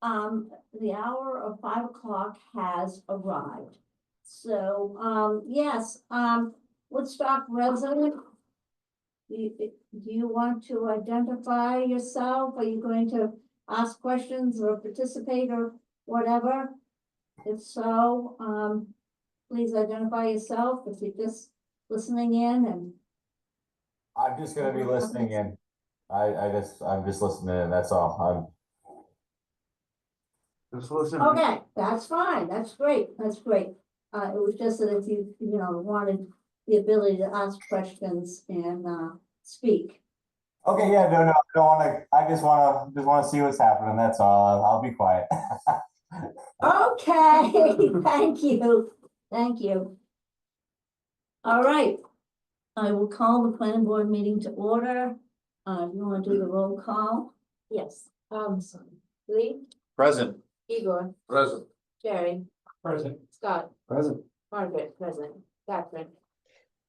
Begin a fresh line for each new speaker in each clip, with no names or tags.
the hour of 5 o'clock has arrived. So, yes, Woodstock resident. Do you want to identify yourself? Are you going to ask questions or participate or whatever? If so, please identify yourself if you're just listening in and.
I'm just gonna be listening in. I'm just listening in, that's all.
Just listen.
Okay, that's fine, that's great, that's great. It was just that if you wanted the ability to ask questions and, speak.
Okay, yeah, no, I don't wanna, I just wanna see what's happening, that's all. I'll be quiet.
Okay, thank you. All right, I will call the planning board meeting to order. You wanna do the roll call?
Yes, Lee,
Present.
Igor,
Present.
Jerry,
Present.
Scott,
Present.
Margaret, present, Catherine,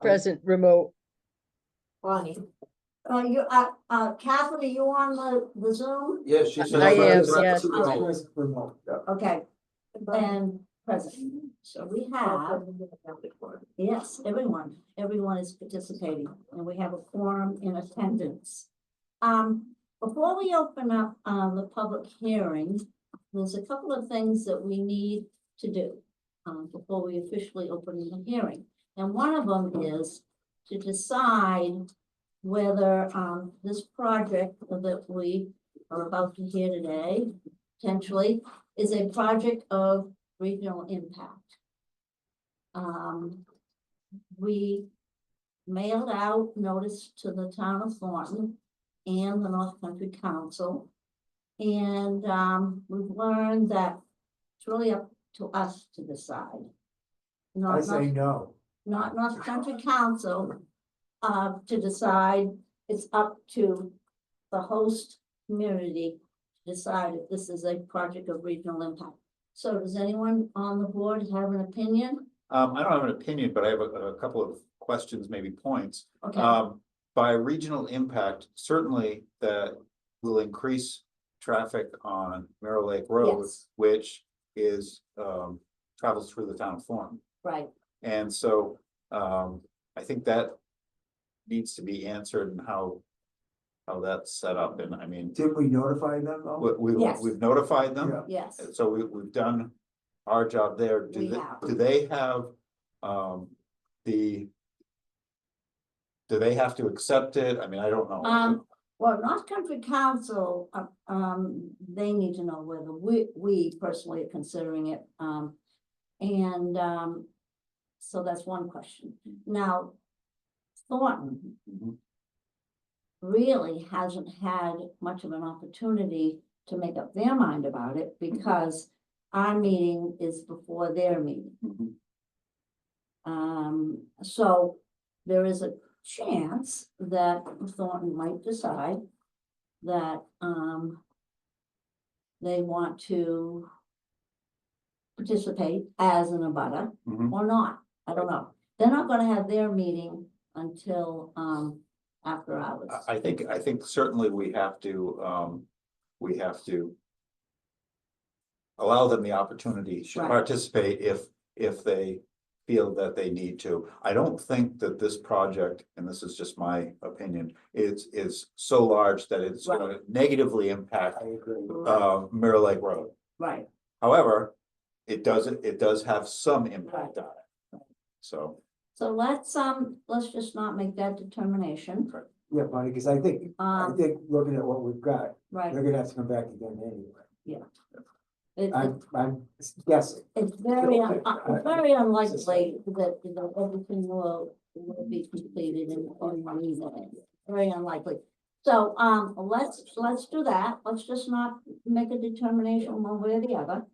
Present remote.
Bonnie.
Catherine, are you on the Zoom?
Yes, she said.
I am,
present.
yes.
Remote, yeah.
Okay, and present. So we have, yes, everyone is participating, and we have a quorum in attendance. Before we open up, the public hearing, there's a couple of things that we need to do, before we officially open the hearing. And one of them is to decide whether, this project that we are about to hear today, potentially, is a project of regional impact. We mailed out notice to the town of Thornton and the North Country Council. And, we've learned that it's really up to us to decide.
I say no.
Not North Country Council, to decide. It's up to the host community to decide if this is a project of regional impact. So does anyone on the board have an opinion?
I don't have an opinion, but I have a couple of questions, maybe points.
Okay,
By regional impact, certainly that will increase traffic on Mirror Lake Road,
Yes.
which is, travels through the town of Thornton.
right,
And so, I think that needs to be answered and how that's set up. And I mean,
Did we notify them though?
Yes.
we've notified them.
Yeah.
yes,
So we've done our job there.
We have.
Do they have, do they have to accept it? I mein, I don't know.
well, North Country Council, they need to know whether we personally are considering it, and, so that's one question. Now, Thornton
Mhm.
really hasn't had much of an opportunity to make up their mind about it because our meeting is before their meeting.
Mhm.
So there is a chance that Thornton might decide that, they want to participate as an abutter
Mhm.
or not. I don't know. They're not gonna have their meeting until, after hours.
I think certainly we have to allow them the opportunity to
Right.
participate if they feel that they need to. I don't think that this project, and this is just my opinion, is so large that it's
Right.
gonna negatively impact
I agree.
Mirror Lake Road.
Right,
However, it does have some impact on it. So,
so let's just not make that determination.
Yeah, Bonnie, because I think looking at what we've got,
Right,
they're gonna have to come back again anyway.
it,
I'm guessing.
it's very unlikely that everything will be completed in one evening. Very unlikely. So, let's do that. Let's just not make a determination one way or the other.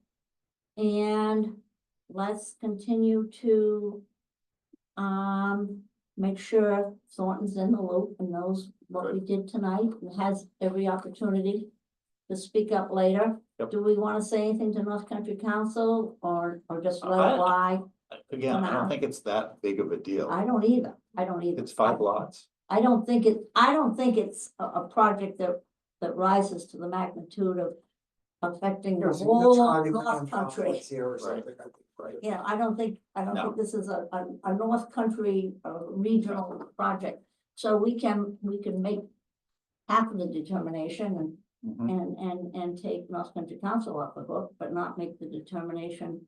And let's continue to, make sure Thornton's in the loop and knows what we did tonight and has every opportunity to speak up later.
Yep.
Do we want to say anything to North Country Council or just let it lie?
again, I don't think it's that big of a deal.
I don't either.
It's 5 lots.
I don't think it's a project that rises to the magnitude of affecting the
There's
whole
time
North Country.
conflicts here or something, I think, right?
Yeah, I don't think
No.
this is a North Country, regional project. So we can make half of the determination
Mhm.
and take North Country Council off the hook, but not make the determination.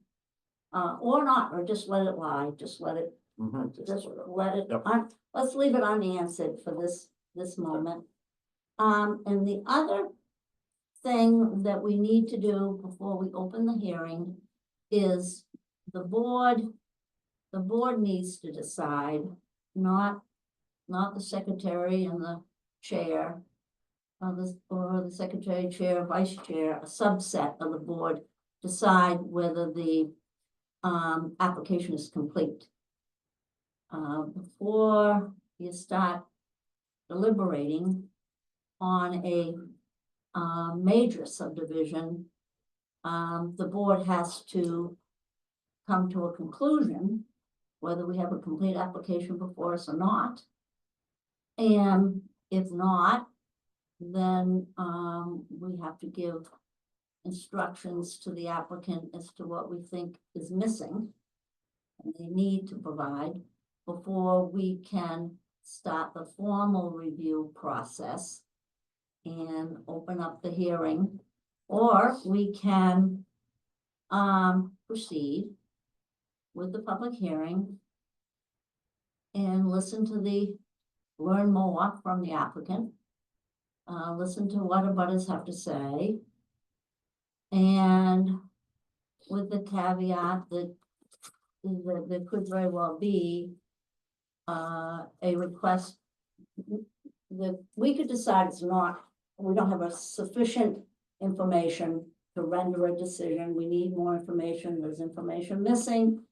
Or not, or just let it lie, just let it,
Mhm.
just let it,
Yep.
let's leave it unanswered for this moment. And the other thing that we need to do before we open the hearing is the board needs to decide, not the secretary and the chair, or the secretary, chair, vice chair, a subset of the board decide whether the application is complete. Before you start deliberating on a major subdivision, the board has to come to a conclusion whether we have a complete application before us or not. And if not, then we have to give instructions to the applicant as to what we think is missing and they need to provide before we can start the formal review process and open up the hearing, or we can proceed with the public hearing and learn more from the applicant, listen to what abutters have to say, and with the caveat that there could very well be a request that we could decide we don't have a sufficient information to render a decision. We need more information. There's information missing.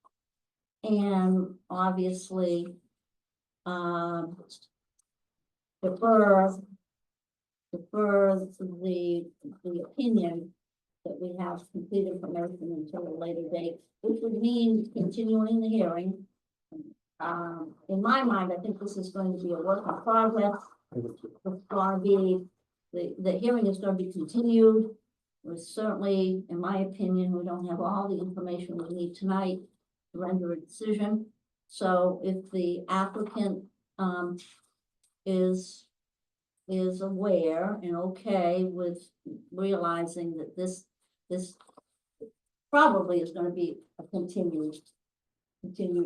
And obviously, defer the opinion that we have complete information until a later date, which would mean continuing the hearing. In my mind, I think this is going to be a work in progress. It's going to be, the hearing is going to be continued. We're certainly, in my opinion, we don't have all the information we need tonight to render a decision. So if the applicant is aware and okay with realizing that this probably is going to be a continued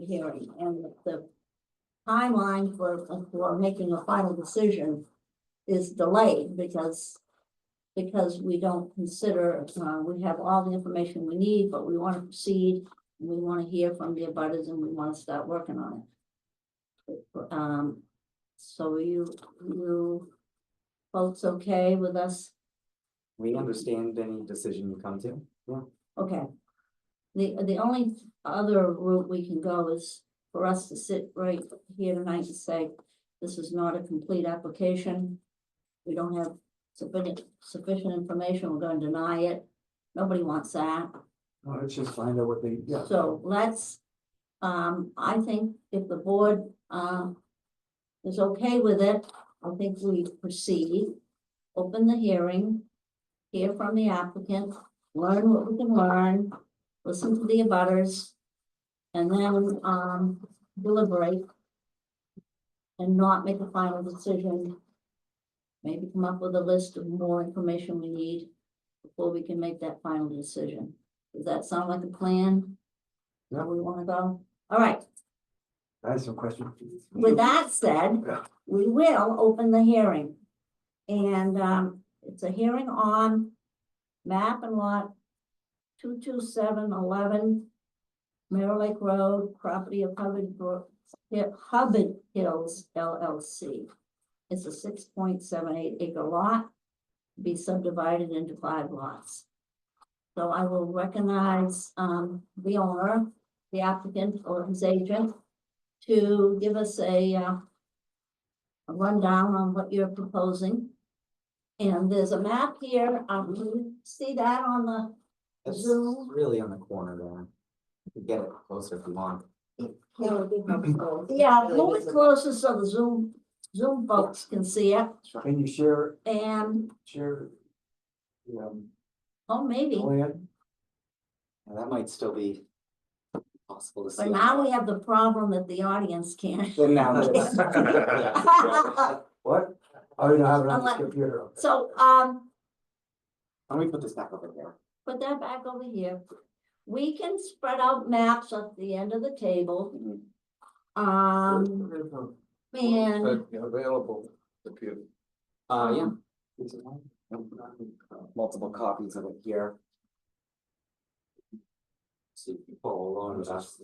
hearing, and the timeline for making a final decision is delayed because we don't consider, we have all the information we need, but we want to proceed, and we want to hear from the abutters, and we want to start working on it. So you folks okay with us?
We understand any decision you come to. Yeah.
Okay. The only other route we can go is for us to sit right here tonight and say, this is not a complete application. We don't have sufficient information, we're going to deny it. Nobody wants that.
Well, let's just find out what they, yeah.
So let's, I think if the board, is okay with it, I think we proceed, open the hearing, hear from the applicant, learn what we can learn, listen to the abutters, and then, deliberate and not make a final decision. Maybe come up with a list of more information we need before we can make that final decision. Does that sound like a plan? Where we want to go? All right.
I have some questions.
With that said,
Yeah.
we will open the hearing. And it's a hearing on map and lot 22711 Mirror Lake Road, property of Hubbard Hills LLC. It's a 6.78 acre lot, be subdivided into 5 lots. So I will recognize the owner, the applicant or his agent, to give us a rundown on what you're proposing. And there's a map here. Can you see that on the
It's
Zoom?
really on the corner there. You can get it closer if you want.
Yeah, move it closer so the Zoom folks can see it.
Can you share,
And
the
Oh, maybe,
Plan,
And that might still be possible to see.
but now we have the problem that the audience can't.
Then now there's. Yeah.
what? Oh, you don't have it on the
Unless-
computer. okay.
So,
Let me put this back over here.
put that back over here. We can spread out maps at the end of the table. And
Available.
Yeah. Multiple copies of it here. See if you follow along with us.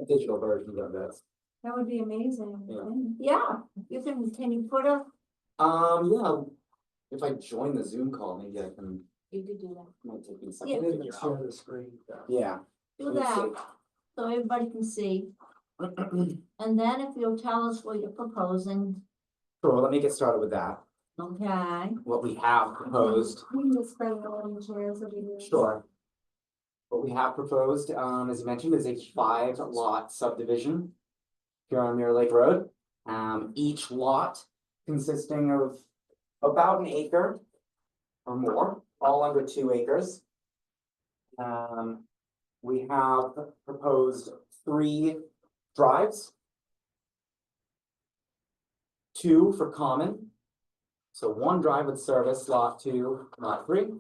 Digital versions of this.
that would be amazing.
Yeah.
Yeah, can you put a,
Yeah, if I join the Zoom call, maybe I can,
You could do that.
might take me a
Yeah.
second. to figure
Share
out.
the screen.
Yeah.
do
let's
that,
see.
so everybody can see? And then if you'll tell us what you're proposing,
Sure, let me get started with that.
okay?
What we have proposed.
We can just spread it all in chairs over here.
Sure. What we have proposed, as you mentioned, is a 5-lot subdivision here on Mirror Lake Road. Each lot consisting of about an acre or more, all under 2 acres. We have proposed 3 drives. 2 for common. So 1 drive would service lot 2, lot 3.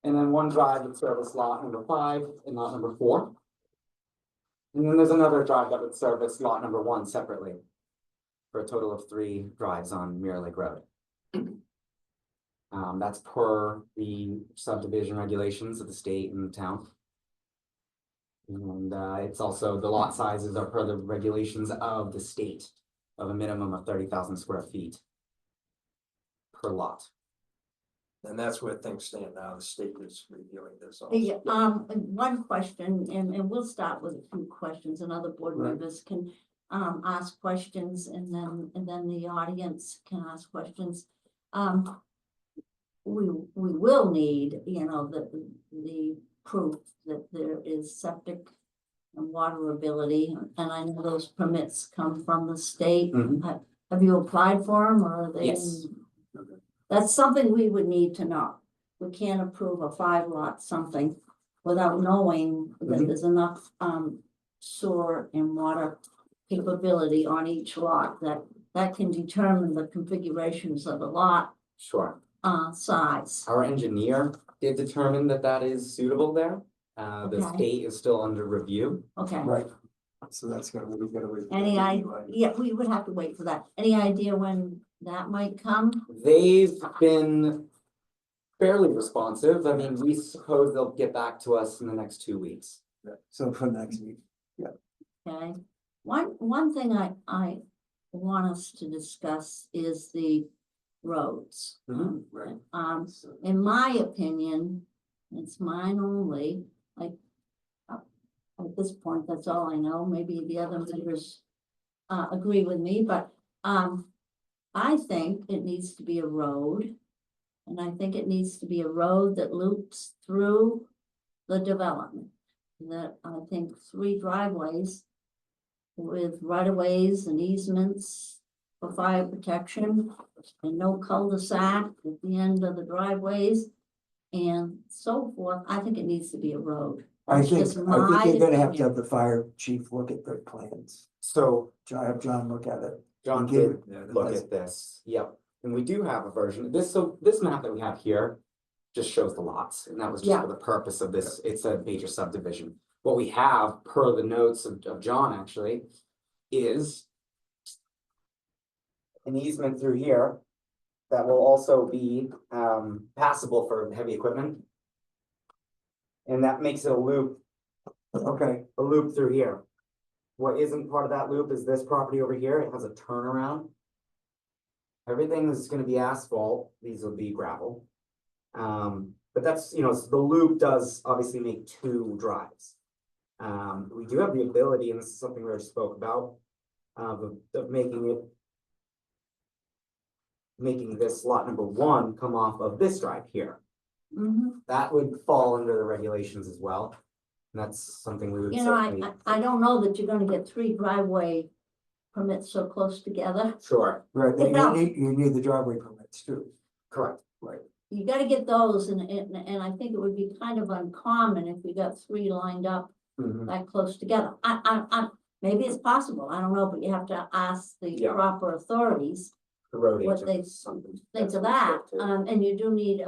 And then 1 drive would service lot number 5 and lot number 4. And then there's another drive that would service lot number 1 separately. For a total of 3 drives on Mirror Lake Road. That's per the subdivision regulations of the state and the town. And it's also, the lot sizes are per the regulations of the state of a minimum of 30,000 square feet per lot.
And that's where things stand now, the state is reviewing this also.
Yeah, one question, and we'll start with a few questions, and other board
Right.
members can ask questions, and then the audience can ask questions. We will need, the proof that there is septic and water ability, and I know those permits come from the state.
Mhm.
Have you applied for them, or are they?
Yes.
That's something we would need to know. We can't approve a 5-lot something without knowing that
Mhm.
there's enough sewer and water capability on each lot that can determine the configurations of the lot
Sure.
size.
Our engineer did determine that that is suitable there. The
Okay.
state is still under review.
Okay,
Right. So that's gonna, we're gonna. review
any
that
idea?
anyway.
Yeah, we would have to wait for that. Any idea when that might come?
They've been fairly responsive. I mean, we suppose they'll get back to us in the next 2 weeks.
So for next week.
Okay, one thing I want us to discuss is the roads.
Mhm.
Right.
In my opinion, it's mine only, like. At this point, that's all I know, maybe the other members agree with me, but I think it needs to be a road. And I think it needs to be a road that loops through the development. That I think 3 driveways with right-of-ways and easements for fire protection and no cul-de-sac at the end of the driveways and so forth. I think it needs to be a road.
I
That's
think,
just
I think
my
you're gonna have to
opinion.
have the fire chief look at the plans.
So
Have John look at it.
John
Give-
did look at this. Yep. And we do have a version. This map that we have here just shows the lots, and that was just
Yeah.
for the purpose of this. It's a major subdivision. What we have, per the notes of John actually, is an easement through here that will also be passable for heavy equipment. And that makes it a loop through here. What isn't part of that loop is this property over here. It has a turnaround. Everything is gonna be asphalt. These will be gravel. But that's, the loop does obviously make 2 drives. We do have the ability, and this is something we already spoke about, of making this lot number 1 come off of this drive here.
Mhm.
That would fall under the regulations as well. And that's something we would
You know,
certainly.
I don't know that you're gonna get 3 driveway permits so close together.
Sure,
Right, then
Yeah.
you need the driveway permits too.
correct.
You gotta get those, and I think it would be kind of uncommon if we got three lined up
Mhm.
that close together. Maybe it's possible, I don't know, but you have to ask the
Yeah.
proper authorities
The road
what
agent.
they
something
think
that's
of that.
restricted.
And you do need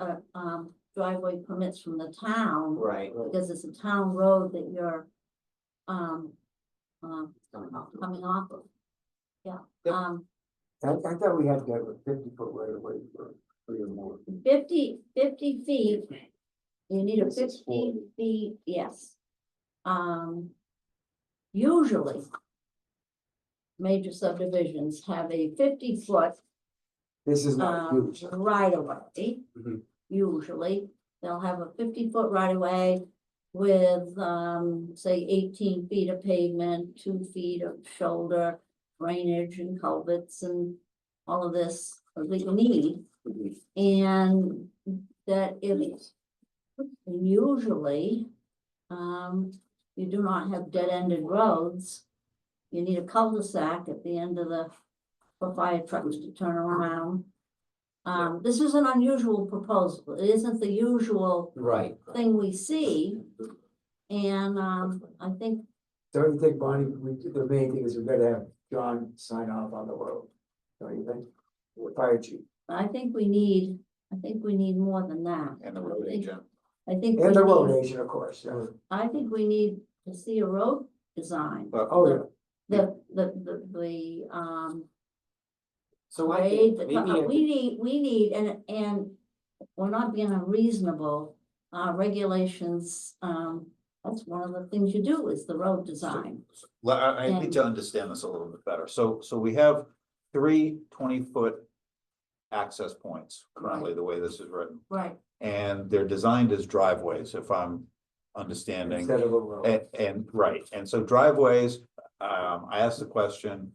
driveway permits from the town,
Right.
because it's a town road that you're coming off of. Yeah,
Yep.
I thought we had to have a 50-foot right of way for 3 or more.
50 feet, you need a
This is
50
40.
feet, yes. Usually, major subdivisions have a 50-foot
This is not huge.
right of way.
Mhm.
Usually, they'll have a 50-foot right of way with, say, 18 feet of pavement, 2 feet of shoulder, drainage and culverts and all of this that you need.
Mhm.
And that if, usually, you do not have dead-ended roads. You need a cul-de-sac at the end of for fire trucks to turn around. This is an unusual proposal. It isn't the usual
Right.
thing we see. And, I think,
Don't you think, Bonnie, the main thing is we gotta have John sign off on the road, don't you think? Or fire chief,
I think we need more than that.
And the road agent.
I think.
and
we
the road
need-
agent, of course, yeah.
I think we need to see a road design.
Oh, yeah.
The
So I
grade,
think maybe I could-
we need, and we're not being unreasonable, regulations, that's one of the things you do is the road design.
I need to understand this a little bit better. So we have 3 20-foot access points currently, the way this is written.
Right,
And they're designed as driveways, if I'm understanding.
Instead of a road.
And right, and so driveways, I asked the question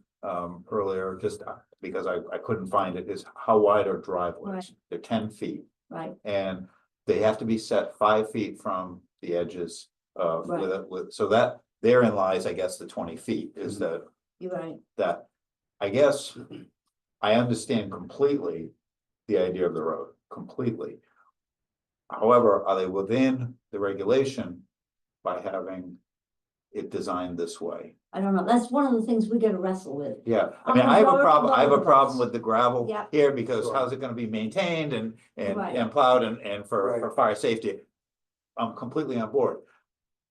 earlier, just because I couldn't find it, is how wide are driveways?
Right.
They're 10 feet,
right,
and they have to be set 5 feet from the edges of, so that therein lies, I guess, the 20 feet is
you're right.
that, I guess, I understand completely the idea of the road, completely. However, are they within the regulation by having it designed this way?
I don't know, that's one of the things we gotta wrestle with.
Yeah, I
On
mean,
the
I have a
road,
problem, I have a
road
problem
roads.
with the gravel
Yeah.
here, because
Sure.
how's it gonna be maintained
Right.
and plowed and for
Right.
fire safety? I'm completely on board.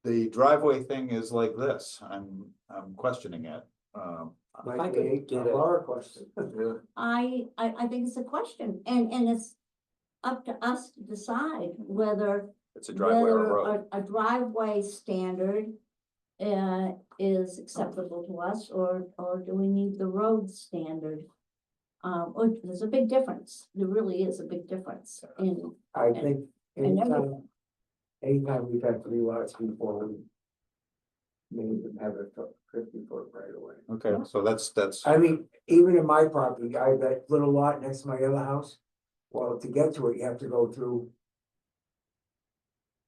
The driveway thing is like this, I'm questioning it.
Might
I could
be
get
a
it.
bar question.
I think it's a question, and it's up to us to decide whether
It's a driveway or a
whether
road.
a driveway standard is acceptable to us, or do we need the road standard? Or there's a big difference, there really is a big difference in,
I think
And
anytime we've had 3 lots before, we maybe even have a 50-foot right away.
Okay, so that's,
I mean, even in my property, I have that little lot next to my other house. Well, to get to it, you have to go through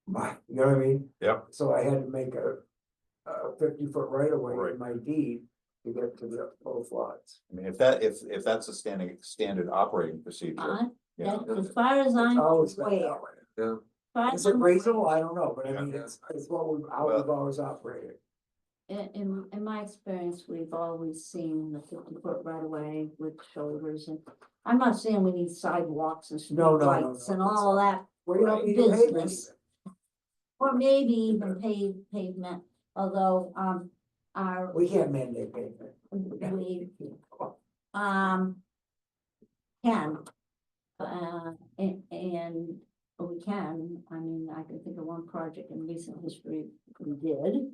you know what I mean?
Yep.
So I had to make a 50-foot right away
Right.
in my deed to get to the both lots.
I mean, if that's a standard operating procedure. Yeah.
as far as I'm
It's always been
aware.
that way.
Yeah.
as far as
Is it
I'm
reasonable? I don't know, but I
Yeah.
mean, it's what how
Well-
we've always operated.
In my experience, we've always seen the 50-foot right away with shoulders, and I'm not saying we need sidewalks and
No,
streetlights and all of that,
Well, you don't need a pavement
business. or maybe even pavement, although, our,
We can't mandate pavement.
we, can. And we can, I mean, I can think of one project in recent history we did.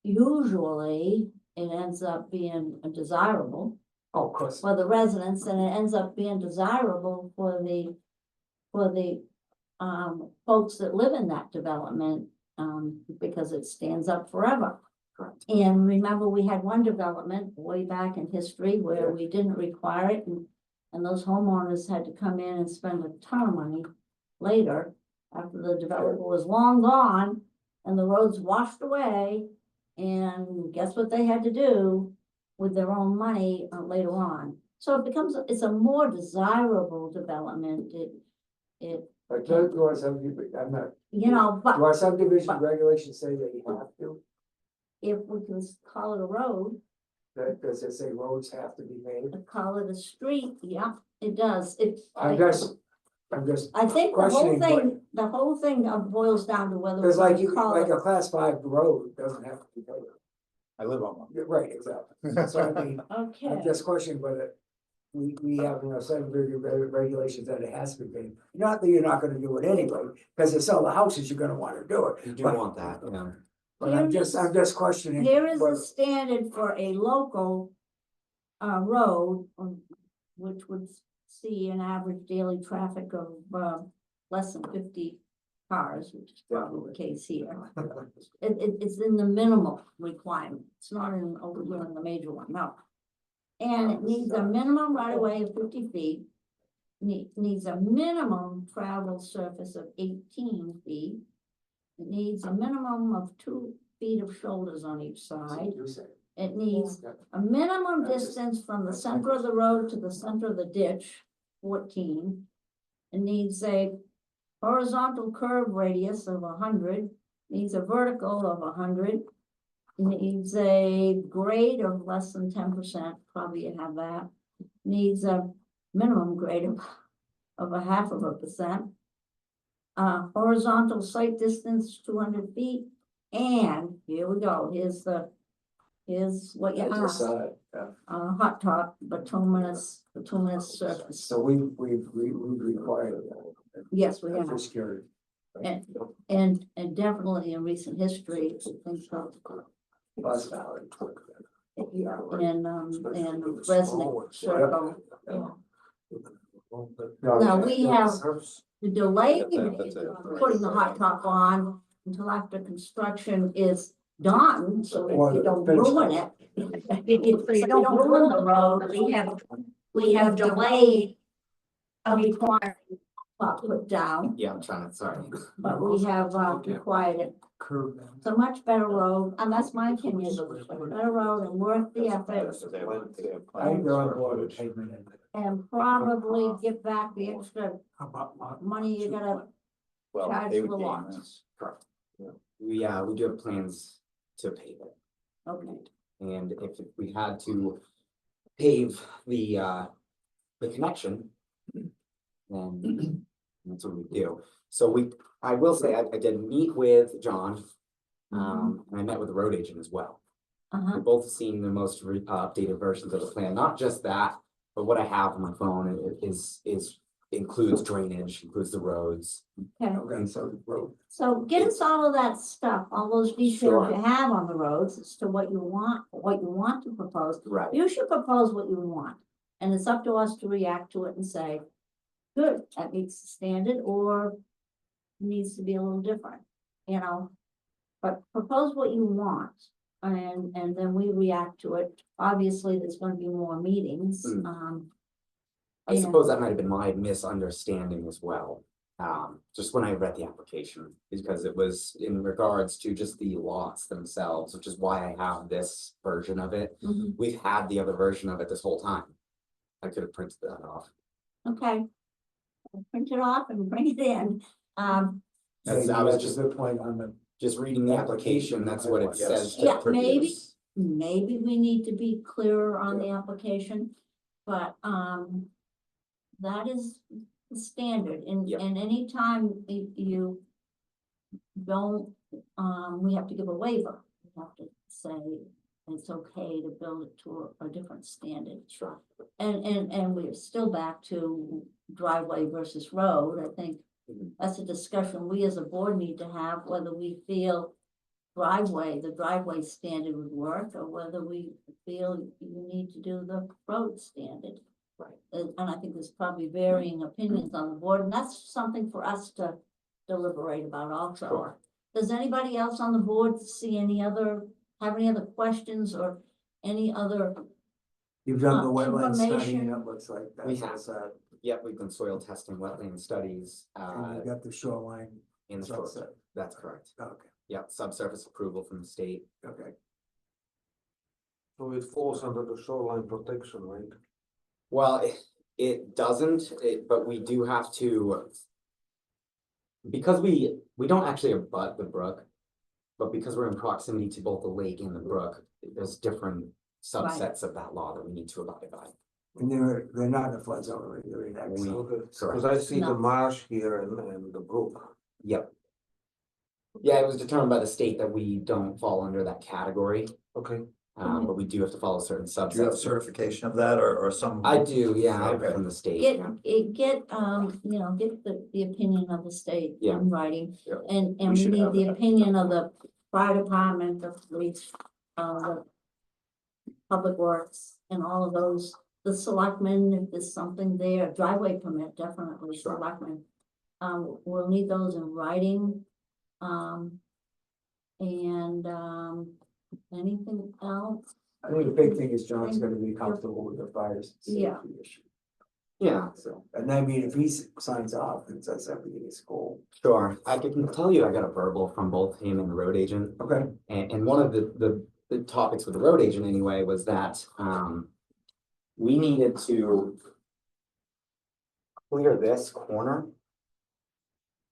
Usually it ends up being desirable
Oh, of course.
for the residents, and it ends up being desirable for the folks that live in that development, because it stands up forever.
Correct.
And remember, we had one development way back in history where we didn't require it, and those homeowners had to come in and spend a ton of money later, after the developer was long gone, and the roads washed away, And guess what they had to do with their own money later on? So it's a more desirable development,
But do our subdivision, I'm not,
you know,
do our subdivision
but-
regulations say that you have to?
if we can call it a road,
That, does it say roads have to be made?
call it a street, yeah, it does,
I'm just,
I think
questioning
the whole thing boils down to whether.
because
we
like you,
call
like
it-
a class 5 road doesn't have to be made.
I live on one.
Yeah, right, exactly. So I mean, I'm
Okay,
just questioning whether we have, you know, subdivision regulations that it has to be made. Not that you're not gonna do it anyway, because to sell the houses, you're gonna wanna do it.
You do
But-
want that, yeah.
But I'm just questioning.
here is the
whether-
standard for a local road, which would see an average daily traffic of less than 50 cars, which is probably the case here. It's in the minimal requirement, it's not in over here in the major one, no. And it needs a minimum right of way of 50 feet. Needs a minimum travel surface of 18 feet. It needs a minimum of 2 feet of shoulders on each side. It needs a minimum distance from the center of the road to the center of the ditch, 14. It needs a horizontal curve radius of 100, needs a vertical of 100. Needs a grade of less than 10%, probably you have that. Needs a minimum grade of a 0.5%. Horizontal site distance 200 feet, and here we go, here's what you
I just
asked.
saw it, yeah.
Hot top bituminous surface,
So we've required that.
yes, we
I'm
have,
just curious.
and definitely in recent history, things so.
Bus Valley.
In Resnick Circle. Now, we have the delay
That's it.
putting the hot top on until after construction is done, so
Or
if you
the
don't
finish
ruin it. If you don't ruin the road, we have delayed a required put down,
Yeah, I'm trying to, sorry.
but we have required it.
Curve.
It's a much better road, and that's my opinion, better road and worth the effort.
I think they're on board with pavement and.
And probably get back the extra
How about
money you gotta,
Well,
Charge
they
for
would
the
gain
lot.
this.
We do have plans to pave it.
okay,
And if we had to pave the connection, then that's what we do. So I will say, I did meet with John, and I met with the road agent as well. We've both seen the most updated versions of the plan, not just that, but what I have on my phone includes drainage, includes the roads.
okay.
Okay, so the road.
So get us all of that stuff, all those details
Sure.
you have on the roads as to what you want to propose.
Right.
You should propose what you want, and it's up to us to react to it and say, good, that meets the standard, or needs to be a little different, you know? But propose what you want, and then we react to it. Obviously, there's gonna be more meetings,
I suppose that might have been my misunderstanding as well. Just when I read the application, because it was in regards to just the lots themselves, which is why I have this version of it.
Mhm.
We've had the other version of it this whole time. I could have printed that off.
Okay. Print it off and bring it in,
That's-
Maybe
I was
that's a
just-
good point on the.
Just reading the application, that's what it
Yes.
says. to
Yeah, maybe.
produce.
maybe we need to be clearer on the application, but, that is the standard, and,
Yeah.
and anytime you don't, we have to give a waiver. We have to say it's okay to build it to a different standard.
Sure.
And we're still back to driveway versus road. I think
Mhm.
that's a discussion we as a board need to have, whether we feel the driveway standard would work, or whether we feel you need to do the road standard.
Right.
And I think there's probably varying opinions on the board, and that's something for us to deliberate about also.
Sure.
Does anybody else on the board have any other questions or any other?
You've done the wetland study,
Information.
and it looks like
We
that's,
Yep, we've done soil testing, wetland studies,
and you got the shoreline.
in the
sunset.
short, that's correct.
Okay,
Yep, subsurface approval from the state.
okay.
So it falls under the shoreline protection, right?
Well, it doesn't, but we do have to. Because we don't actually abut the brook. But because we're in proximity to both the lake and the brook, there's different subsets of that law that we need to abide by.
And they're not in the flood zone or anything like that. So
Cause I see the
No.
marsh here and the brook.
Yep. Yeah, it was determined by the state that we don't fall under that category,
Okay.
but we do have to follow certain
Do you have
subsets.
certification of that or some?
I do, yeah, I have it
Okay.
from the state.
Get,
yeah.
get, you know, get the opinion of the state
Yeah.
in writing.
Yeah.
And
We
we
should
need
have
the
that.
opinion of the fire department, the police, the public works and all of those, the selectmen, if there's something there, driveway permit, definitely
Sure.
selectmen. We'll need those in writing. Anything else?
I think the big thing is John's gonna be comfortable with the fire
Yeah.
safety issue.
Yeah,
So, and I mean, if he signs off and says everything is cool.
sure. I can tell you, I got a verbal from both him and the road agent.
Okay.
And one of the topics with the road agent anyway was that, we needed to clear this corner.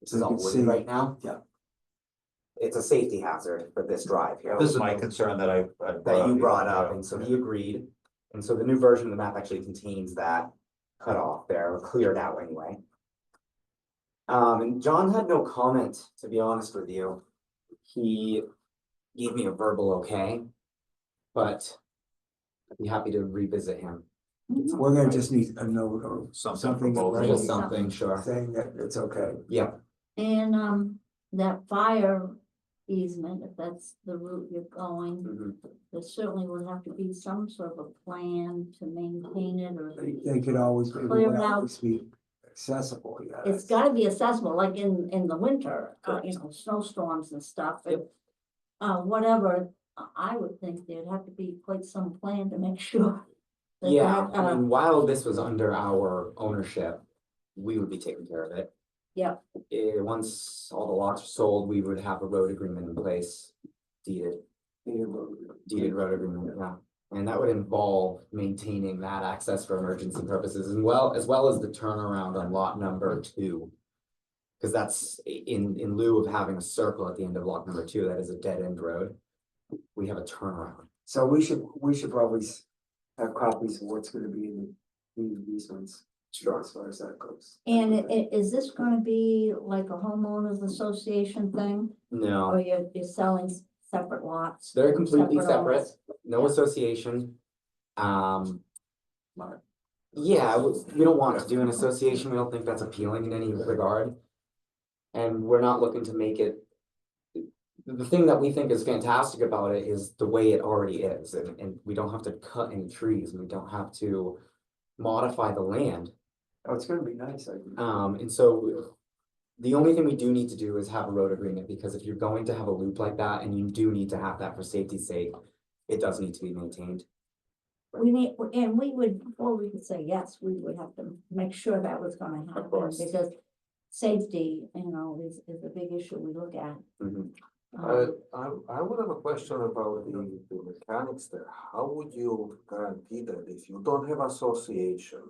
This is
You
all
can
wooded
see-
right now.
yeah.
It's a safety hazard for this drive here.
That was my concern that I.
That you brought up,
yeah.
and so he agreed. And so the new version of the map actually contains that cutoff there, or cleared out anyway. And John had no comment, to be honest with you. He gave me a verbal okay. But I'd be happy to revisit him.
We're gonna just need a note or
Something
something
for both.
right,
Just something, sure.
saying that it's okay.
Yeah,
And, that fire easement, if that's the route you're going,
mhm.
there certainly would have to be some sort of a plan to maintain it or.
They could always, it
Clear
would
it out.
always be accessible, yeah.
It's gotta be accessible, like in the winter, you know, snowstorms and stuff, and. Whatever, I would think there'd have to be quite some plan to make sure. that
Yeah,
that,
I mean, while this was under our ownership, we would be taking care of it.
Yeah.
Once all the lots are sold, we would have a road agreement in place, deeded road agreement, yeah. And that would involve maintaining that access for emergency purposes as well as the turnaround on lot number 2. Cause that's in lieu of having a circle at the end of lot number 2, that is a dead end road. We have a turnaround.
So we should probably have copies of what's gonna be in these ones.
Sure.
As far as that goes.
And is this gonna be like a homeowners association thing,
No,
or you're selling separate lots?
they're completely separate,
owners?
no
Yeah.
association. Yeah, we don't want to do an association, we don't think that's appealing in any regard. And we're not looking to make it. The thing that we think is fantastic about it is the way it already is, and we don't have to cut any trees, and we don't have to modify the land.
Oh, it's gonna be nice, I think.
And so the only thing we do need to do is have a road agreement, because if you're going to have a loop like that, and you do need to have that for safety's sake, it does need to be maintained.
We need, and we would, before we could say yes, we would have to make sure that was gonna happen,
course.
because safety, you know, is a big issue we look at.
Mhm.
I would have a question about the mechanics there. How would you guarantee that if you don't have association?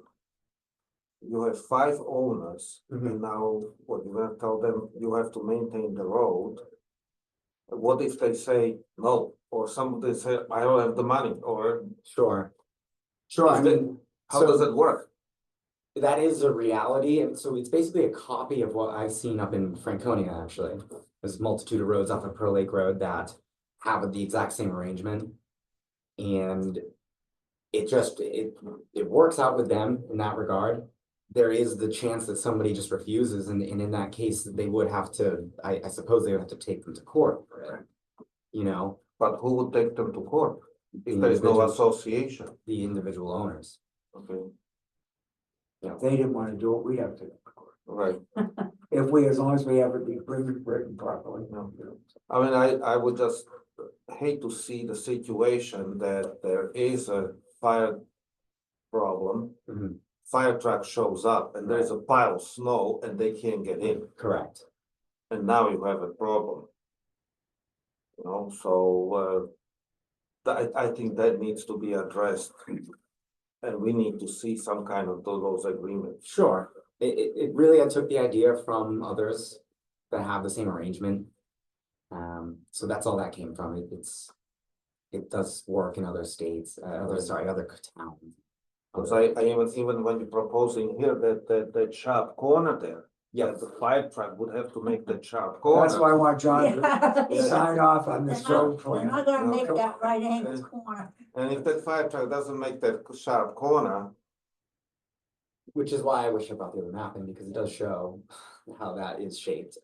You have 5 owners, and now, what, you're gonna tell them you have to maintain the road? What if they say no, or somebody say, I don't have the money, or
Sure. Sure, I
Is that-
mean,
how
so
does it work?
that is a reality, and so it's basically a copy of what I've seen up in Franconia, actually. There's a multitude of roads off of Pearl Lake Road that have the exact same arrangement. And it just, it works out with them in that regard. There is the chance that somebody just refuses, and in that case, they would have to, I suppose they would have to take them to court for it. You know,
But who would take them to court if
The
there is no
individual.
association?
the individual owners.
Okay,
If they didn't wanna do it, we'd have to.
right.
As long as we have it written properly.
I mean, I would just hate to see the situation that there is a fire problem.
Mhm.
Fire truck shows up and there's a pile of snow and they can't get in,
Correct.
and now you have a problem. You know, so, I think that needs to be addressed. And we need to see some kind of those agreements.
Sure, it really, I took the idea from others that have the same arrangement. So that's all that came from, it does work in other states, other towns.
Because I even when you're proposing here that sharp corner there.
Yeah.
The fire truck would have to make that sharp corner.
That's why I want John to
Yeah.
sign off on
They're
this road
not, they're
plan.
not gonna make
Okay.
that right angle corner.
And if that fire truck doesn't make that sharp corner,
Which is why I wish I brought the other mapping, because it does show how that is shaped.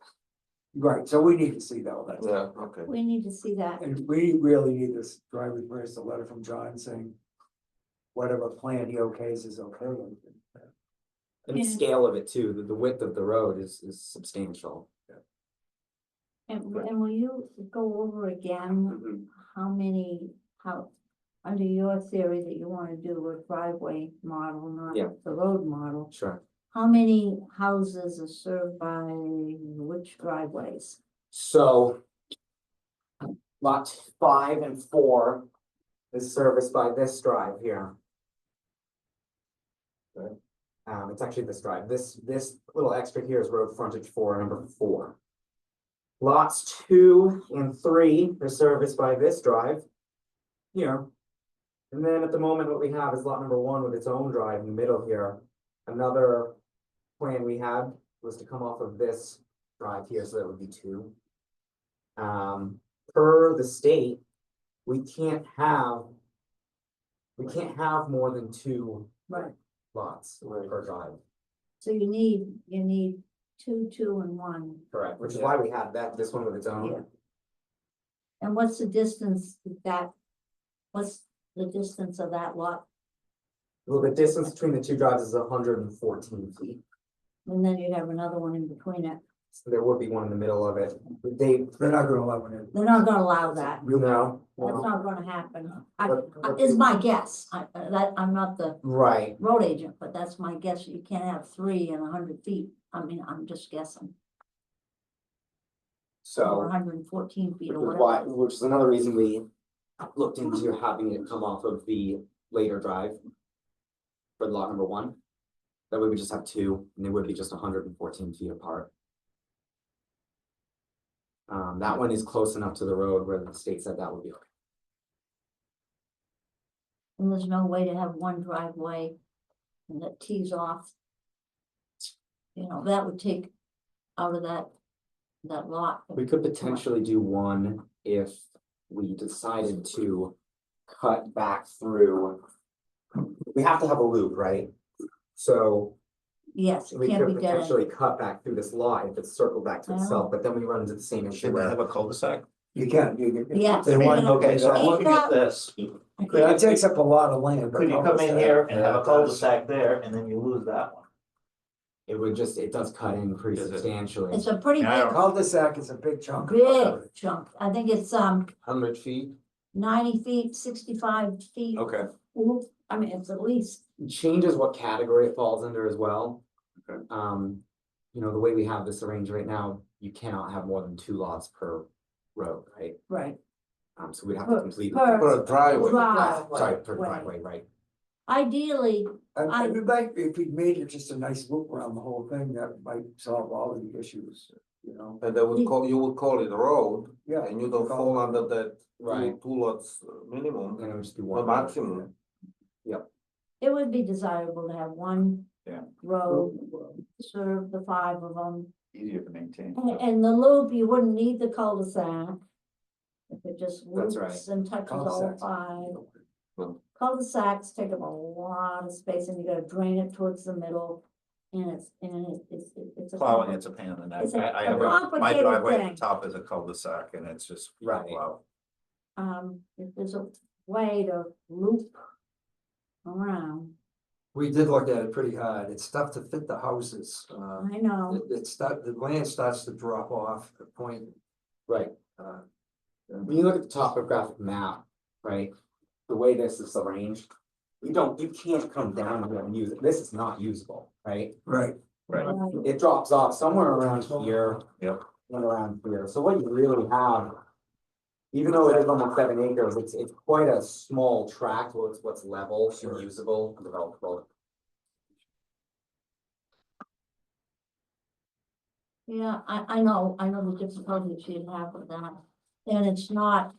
Right, so we need to see that, that's,
yeah, okay.
We need to see that.
and we really need this driveway first, a letter from John saying whatever plan he okays is okay.
And the
Yeah.
scale of it too, the width of the road is substantial.
And will you go over again how, under your theory that you wanna do a driveway model, not
Yeah.
the road model,
Sure.
how many houses are served by which driveways?
So. Lot 5 and 4 is serviced by this drive here.
Okay.
It's actually this drive, this little extra here is road frontage for number 4. Lots 2 and 3 are serviced by this drive. Here. And then at the moment, what we have is lot number 1 with its own drive in the middle here. Another plan we had was to come off of this drive here, so that would be 2. Per the state, we can't have more than 2
Right.
lots per drive.
So you need 2, 2, and 1.
Correct, which is why we had this one with its own.
Yeah. And what's the distance what's the distance of that lot?
Well, the distance between the 2 drives is 114 feet.
And then you'd have another one in between it.
So there would be one in the middle of it.
They're not gonna allow it.
They're not gonna allow that.
No.
That's not gonna happen.
But-
Is my guess. I'm not the
Right,
road agent, but that's my guess. You can't have 3 and 100 feet. I mean, I'm just guessing. Or
so.
114 feet or
Which is why,
whatever.
which is another reason we looked into having it come off of the later drive. For lot number 1. That way we just have 2, and they would be just 114 feet apart. That one is close enough to the road where the state said that would be okay.
And there's no way to have one driveway and that tees off. You know, that would take out of that lot.
We could potentially do one if we decided to cut back through. We have to have a loop, right? So
Yes, it
we
can't
could
be dead end.
potentially cut back through this lot if it's circled back to itself, but then we run into the same issue
Should they
where.
have a cul-de-sac?
You can't,
Yeah.
They want,
Okay, so I'm
It's
looking
not-
at this.
that takes up a lot of land.
Could you come in here and have a cul-de-sac there and then you lose that one?
It does cut in pretty
Does it?
substantially.
It's a pretty
Yeah, I
big,
Cul-de-sac is a big chunk.
big chunk. I think it's
100 feet,
90 feet, 65 feet.
okay.
Ooh, I mean, it's at least,
It changes what category it falls under as well.
Okay.
The way we have this arranged right now, you cannot have more than 2 lots per road, right?
right.
So we'd have to completely.
For a driveway.
Sorry, per
Right.
driveway, right?
Ideally, I-
I'd like, if we made it just a nice loop around the whole thing, that might solve all of the issues, you know?
And you would call it a road,
Yeah.
and you don't fall under that
Right.
2 lots minimum,
And it would just be
or
one.
maximum.
it would be desirable to have one
Yeah.
road serve the 5 of them.
Easier to maintain.
And the loop, you wouldn't need the cul-de-sac. If it just
That's
loops and touches all
Cul-de-sacs.
5.
Well-
Cul-de-sacs take up a lot of space and you gotta drain it towards the middle. And it's a.
Plowing, it's a pain in the neck.
It's a
I have my
complicated
driveway at
thing.
the top is a cul-de-sac and it's just.
Right.
Wow.
If there's a way to loop around,
We did look at it pretty hard. It's tough to fit the houses.
I know,
The land starts to drop off the point.
Right.
uh,
When you look at the topographic map, right, the way this is arranged, you can't come down here and use it. This is not usable, right?
Right.
Right.
It drops off somewhere around here.
Yep.
And around here. So what you really have Even though it is almost 7 acres, it's quite a small tract, well, it's what's level, and usable, and developable.
Yeah, I know the difficulties you have with that, and it's not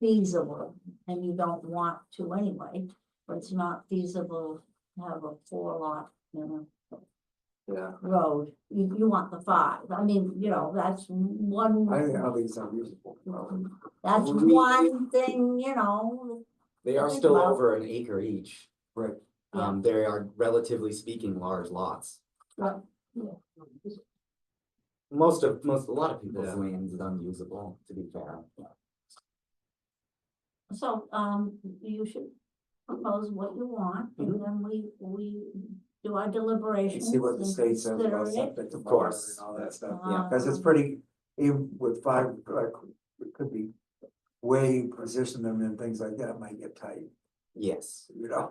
feasible, and you don't want to anyway, but it's not feasible to have a 4 lot,
Yeah.
road. You want the 5, I mean, that's one.
I think it's unusable.
That's
We-
one thing,
They are
Think
still
about-
over an acre each.
Right.
They are relatively speaking large lots.
but,
A lot of people's
Yeah.
land is unusable, to be fair.
so, you should propose what you want, and then we do our
You
deliberations.
see what the
and
state says
consider
about
it.
septic.
Of course.
And all that stuff,
Yeah.
cause it's pretty, even with 5, like, it could be. Way you position them and things like that might get tight,
Yes,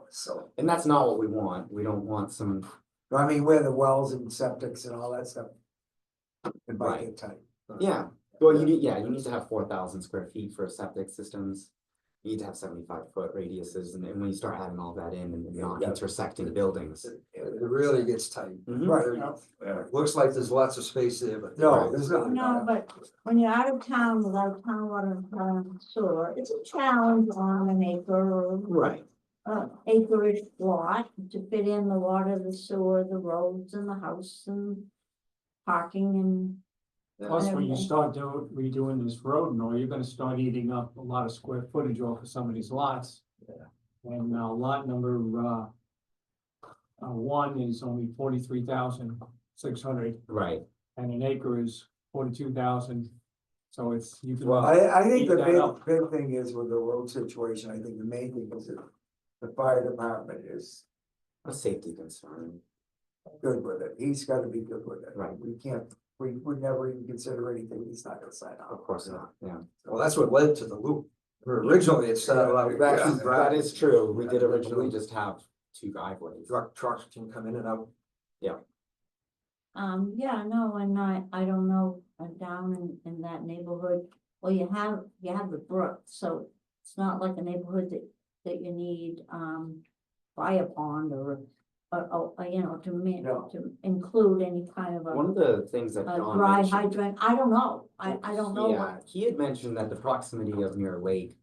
so.
and that's not what we want. We don't want some,
I mean, where the wells and septics and all that stuff. It might
Right.
get tight.
yeah, well, you need to have 4,000 square feet for septic systems. You need to have 75-foot radiuses, and then when you start adding all that in and not
Yeah.
intersecting buildings.
It really gets tight.
Mhm.
Right.
Looks like there's lots of space there, but.
No, there's not.
No, but when you're out of town without town water and sewer, it's a challenge on an acre.
Right.
Acreage lot to fit in the water, the sewer, the roads and the house and parking and.
Plus, when you
everything.
start redoing this road and all, you're gonna start eating up a lot of square footage off of some of these lots. And lot number, 1 is only 43,600,
Right,
and an acre is 42,000. So it's, you can.
Well, I think the
Eat that up.
big thing is with the road situation, I think the main thing is that the fire department is
a safety concern.
good with it. He's gotta be good with it.
Right.
We would never even consider anything he's not gonna sign
Of
off.
course not, yeah.
Well, that's what led to the loop. Originally, it started out.
That is true. We did originally just have 2 driveways.
Trucks can come in and out.
Yeah, no, and I don't know, down in that neighborhood, well, you have the brook, so it's not like a neighborhood that you need, fire pond or,
No.
to include any kind of
One
a
of the things that John
dry
mentioned.
hydrant, I don't know, I don't know
Yeah,
what.
he had mentioned that the proximity of Mirror Lake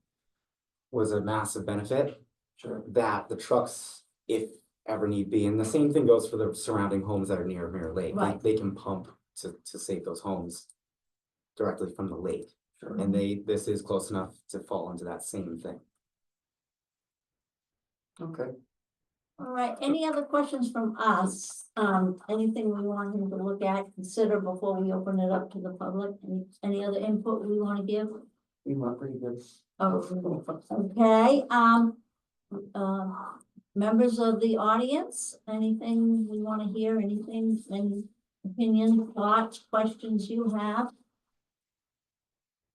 was a massive benefit.
Sure.
That the trucks, if ever need be, and the same thing goes for the surrounding homes that are near Mirror Lake.
Right.
They can pump to save those homes directly from the lake.
Sure.
And this is close enough to fall into that same thing.
Okay.
All right, any other questions from us? Anything we want him to look at, consider before we open it up to the public? Any other input we want to give?
We went pretty good.
Oh, okay, members of the audience, anything we want to hear, anything, any opinions, thoughts, questions you have?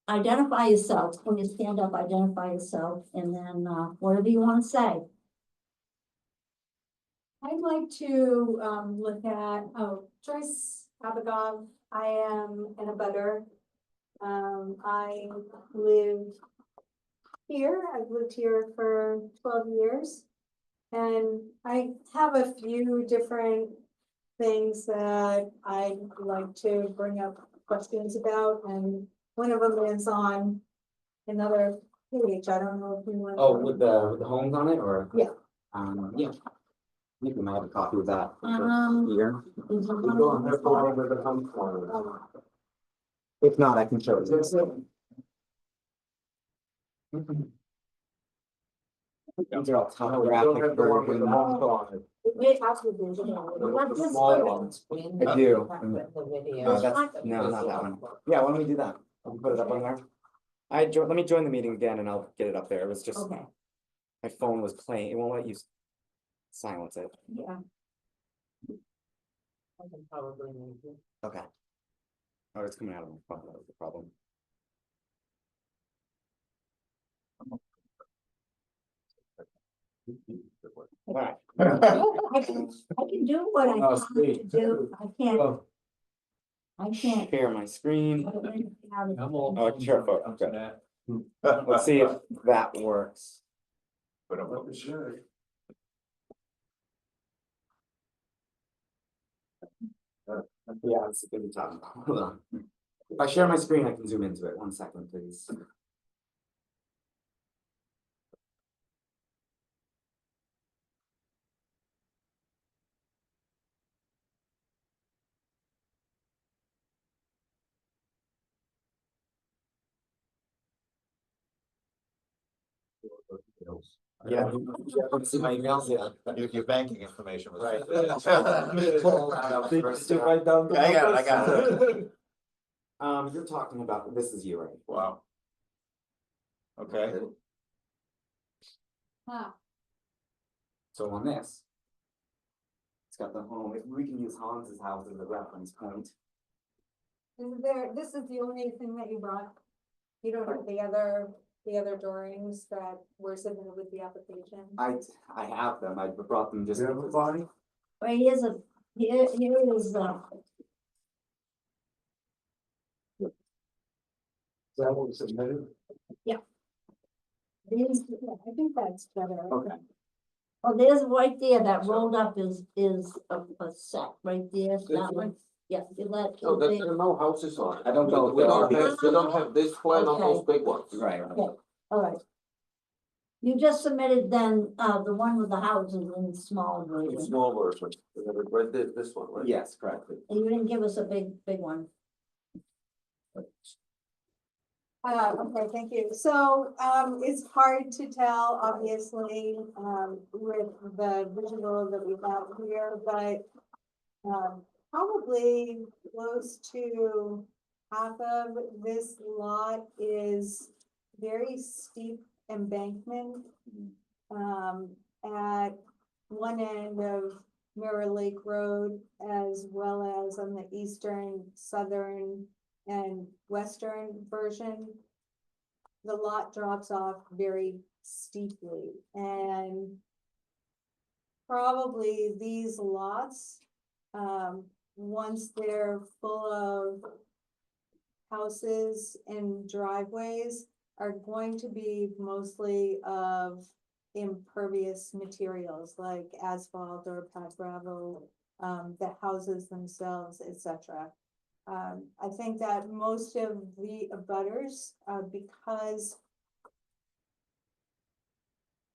Identify yourself, when you stand up, identify yourself, and then, whatever you want to say.
I'd like to look at, Joyce Abagov, I am in a butter. I live here, I've lived here for 12 years. And I have a few different things that I'd like to bring up questions about, and one of them is on another page, I don't know if you want.
Oh, with the homes on it, or?
Yeah.
Yeah. You can have a copy of that. Here.
Is it
We go on there for over the home corner.
If not, I can show you. These are all
No, we don't
topographic
have the one with the
versions.
homes on it.
Wait,
House division.
What's this
Small
one?
ones.
I do.
The
No, that's, no, not that one. Yeah, why don't we do that? We can put it up on there. Let me join the meeting again and I'll get it up there. It was just,
Okay,
my phone was playing, it won't let you silence it.
yeah,
I can probably make it.
Okay. Oh, it's coming out of my phone, that was the problem. Alright.
I can do what I
Oh,
have to
sweet.
do, I can't, I can't.
share my screen.
I'm all.
Oh, sure,
when it
fuck,
comes to
okay.
that.
Let's see if that works.
But I'm
Sure.
Yeah, it's a good time. Hold on. If I share my screen, I can zoom into it. 1 second, please. Yeah, you haven't seen my emails yet.
Your banking information was.
Right.
Write down the
I got it, I
numbers.
got it.
You're talking about, this is you, right?
Wow. Okay,
Huh.
So on this. It's got the home, we can use Hans's house as a reference point.
This is the only thing that you brought? You don't have the other drawings that were submitted with the application?
I have them, I brought them just.
You have a body?
Well, here's a, here is,
That was submitted?
these,
I think that's better.
Okay.
oh, there's right there, that rolled up is a set right there, that one. Yeah, give that.
No, there are no houses on it.
I don't know.
We don't have this plan on those big ones.
Right.
Okay, all right. You just submitted then, the one with the houses in small
It's
version,
small version, right there, this one, right?
Yes, correctly.
and you didn't give us a big one.
Okay, thank you. So, it's hard to tell, obviously, with the visual that we have here, but probably close to half of this lot is very steep embankment. At one end of Mirror Lake Road, as well as on the eastern, southern, and western version. The lot drops off very steeply, and probably these lots, once they're full of houses and driveways, are going to be mostly of impervious materials like asphalt or packed gravel, the houses themselves, etc. I think that most of the abutters, because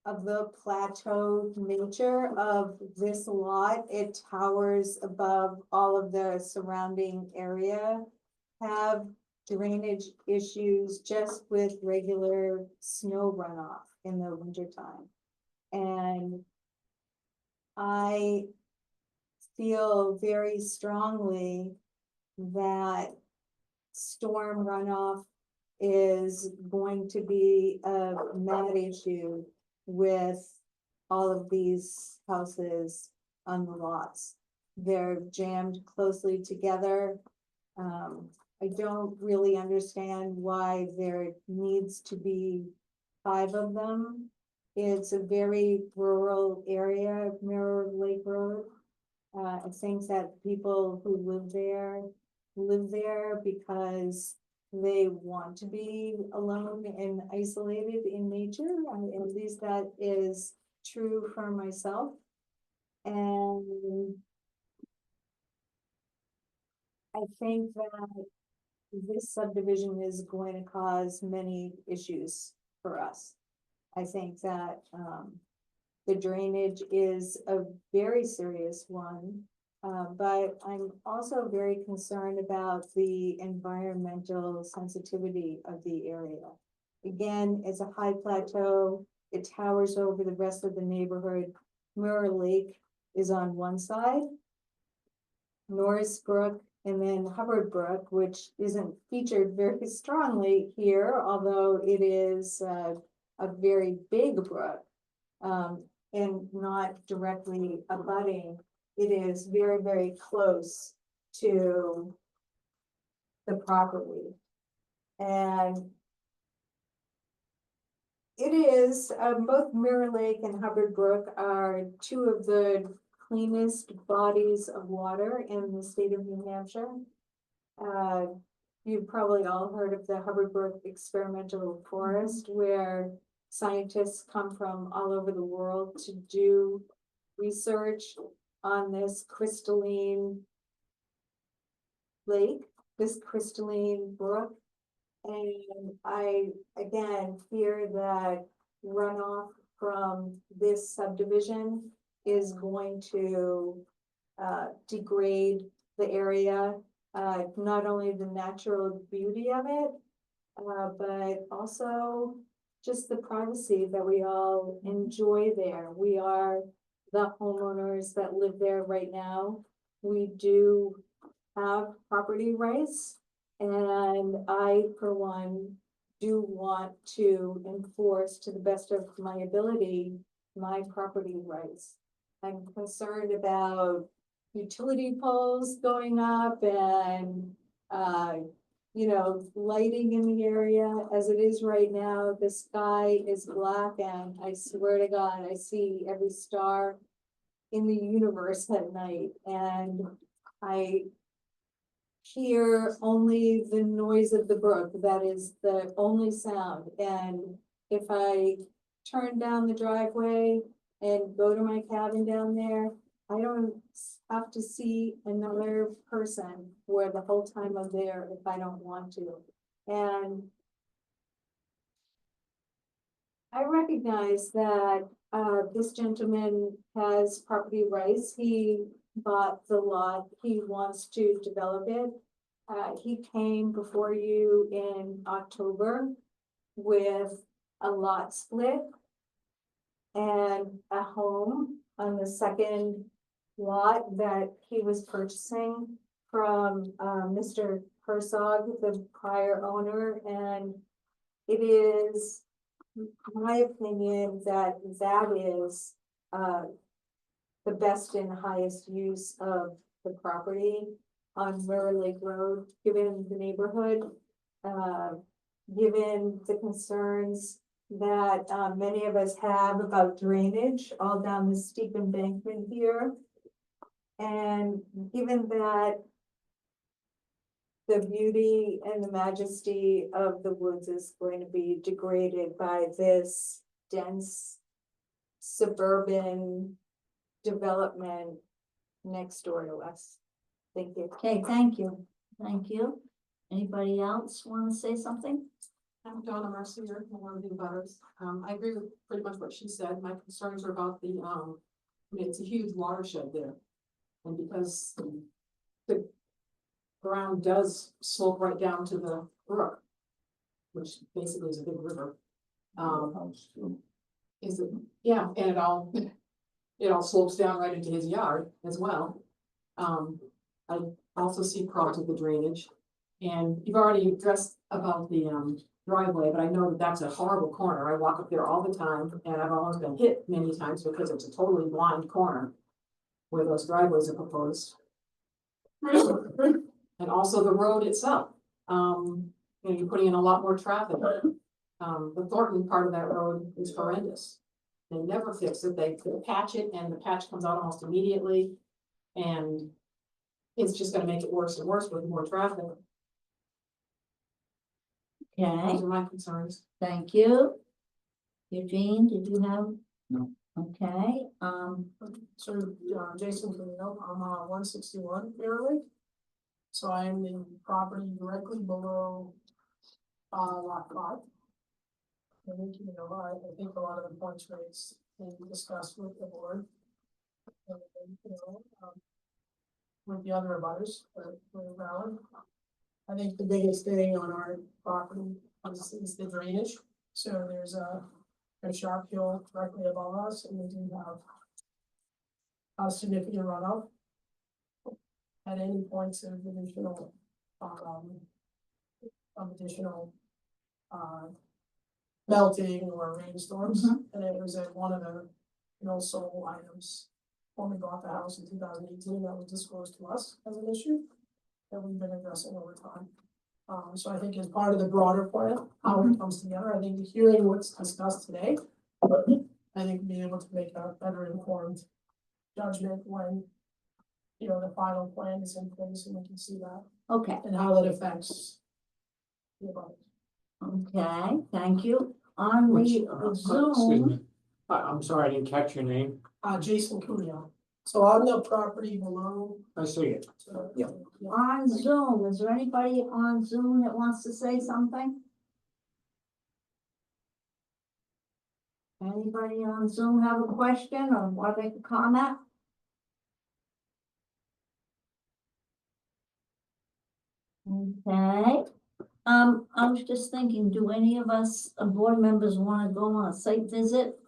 of the plateau nature of this lot, it towers above all of the surrounding area, have drainage issues just with regular snow runoff in the wintertime. And I feel very strongly that storm runoff is going to be a mad issue with all of these houses on the lots. They're jammed closely together. I don't really understand why there needs to be 5 of them. It's a very rural area, Mirror Lake Road. I think that people who live there because they want to be alone and isolated in nature. At least that is true for myself. And I think that this subdivision is going to cause many issues for us. I think that the drainage is a very serious one, but I'm also very concerned about the environmental sensitivity of the area. Again, it's a high plateau, it towers over the rest of the neighborhood. Mirror Lake is on one side, Norris Brook, and then Hubbard Brook, which isn't featured very strongly here, although it is a very big brook, and not directly abutting. It is very, very close to the property. And it is, both Mirror Lake and Hubbard Brook are 2 of the cleanest bodies of water in the state of New Hampshire. You've probably all heard of the Hubbard Experimental Forest, where scientists come from all over the world to do research on this crystalline lake, this crystalline brook. And I, again, fear that runoff from this subdivision is going to degrade the area, not only the natural beauty of it, but also just the privacy that we all enjoy there. We are the homeowners that live there right now. We do have property rights, and I, for one, do want to enforce to the best of my ability my property rights. I'm concerned about utility poles going up and, you know, lighting in the area as it is right now. The sky is black, and I swear to God, I see every star in the universe at night, and I hear only the noise of the brook. That is the only sound. And if I turn down the driveway and go to my cabin down there, I don't have to see another person for the whole time I'm there if I don't want to. And I recognize that this gentleman has property rights. He bought the lot. He wants to develop it. He came before you in October with a lot split and a home on the second lot that he was purchasing from Mr. Herzog, the prior owner. And it is my opinion that that is the best and highest use of the property on River Lake Road, given the neighborhood, given the concerns that many of us have about drainage all down the steep embankment here. And given that the beauty and the majesty of the woods is going to be degraded by this dense suburban development next door to us. Thank you.
Okay, thank you. Thank you. Anybody else want to say something?
I'm Donna Mercier, one of the abutters. I agree with pretty much what she said. My concerns are about the, I mean, it's a huge watershed there. And because the ground does slope right down to the brook, which basically is a big river. Is it, yeah, and it all slopes down right into his yard as well. I also see problems with the drainage. And you've already addressed about the driveway, but I know that that's a horrible corner. I walk up there all the time, and I've almost been hit many times because it's a totally blind corner where those driveways are proposed. And also the road itself. You know, you're putting in a lot more traffic. The Thornton part of that road is horrendous. They never fix it. They patch it, and the patch comes out almost immediately. And it's just gonna make it worse and worse with more traffic.
Okay,
Those are my concerns.
thank you. Eugene, did you have?
No.
Okay,
So, Jason Camino, I'm on 161 Fair Lake. So I am the property directly below lot 5. I think, you know, I think a lot of the points raised and discussed with the board. And, you know, with the other abutters, are valid. I think the biggest thing on our property is the drainage. So there's a sharp hill directly above us, and we do have a significant runoff at any points of additional, melting or rainstorms. And it was at one of the, you know, sole items when we bought the house in 2018 that was disclosed to us as an issue that we've been addressing over time. So I think as part of the broader plan, how it comes together, I think hearing what's discussed today, I think being able to make a better informed judgment when you know, the final plan is in place and we can see that
Okay,
and how that affects. the abutters.
okay, thank you. On
Which,
the
excuse
Zoom,
me. I'm sorry, I didn't catch your name.
Jason Cuneo. So on the property below.
I see it.
Yeah.
on Zoom, is there anybody on Zoom that wants to say something? Anybody on Zoom have a question or want to make a comment? Okay, I was just thinking, do any of us, board members wanna go on a site visit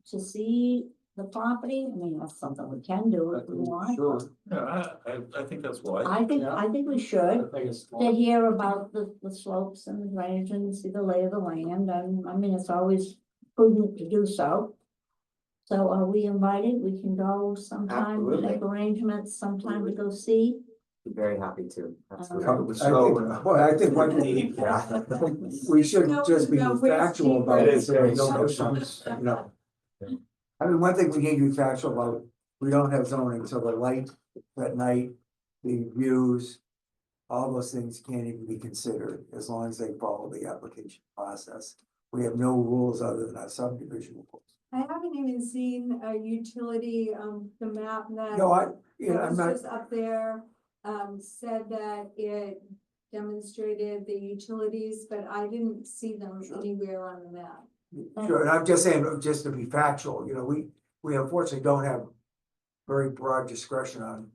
to see the property? I mean, that's something we can do if we want.
Sure.
Yeah, I think that's wise.
I think we should,
I think it's
to hear about the slopes and the drainage and see the lay of the land, and I mean, it's always prudent to do so. So are we invited? We can go sometime,
Absolutely.
make arrangements sometime to go see.
Be very happy to. Absolutely.
I think one thing,
Yeah.
we should
No,
just be
no, we're
factual about
It
it.
is very
No,
social.
no. I mean, one thing we need to be factual about, we don't have zoning, so the light at night, the views, all those things can't even be considered as long as they follow the application process. We have no rules other than our subdivision rules.
I haven't even seen a utility, the map that.
No, I'm
that was
not,
just up there, said that it demonstrated the utilities, but I didn't see them anywhere on the map.
sure, and I'm just saying, just to be factual, you know, we unfortunately don't have very broad discretion on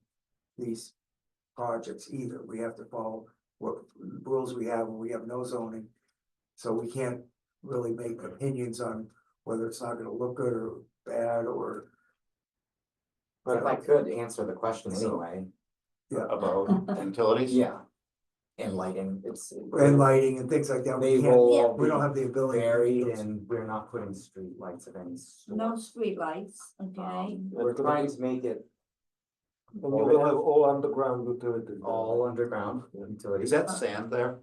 these projects either. We have to follow what rules we have, and we have no zoning. So we can't really make opinions on whether it's not gonna look good or bad or.
But if I could answer the question anyway,
About utilities?
yeah. And lighting, it's.
And lighting and things like that,
They
we
will
can't,
all
we don't
be
have the ability. to do
varied
those.
and we're not putting street lights of any
No
sort.
streetlights, okay?
We're trying to make it
And you will have all underground utilities.
all underground utilities.
Is that sand there?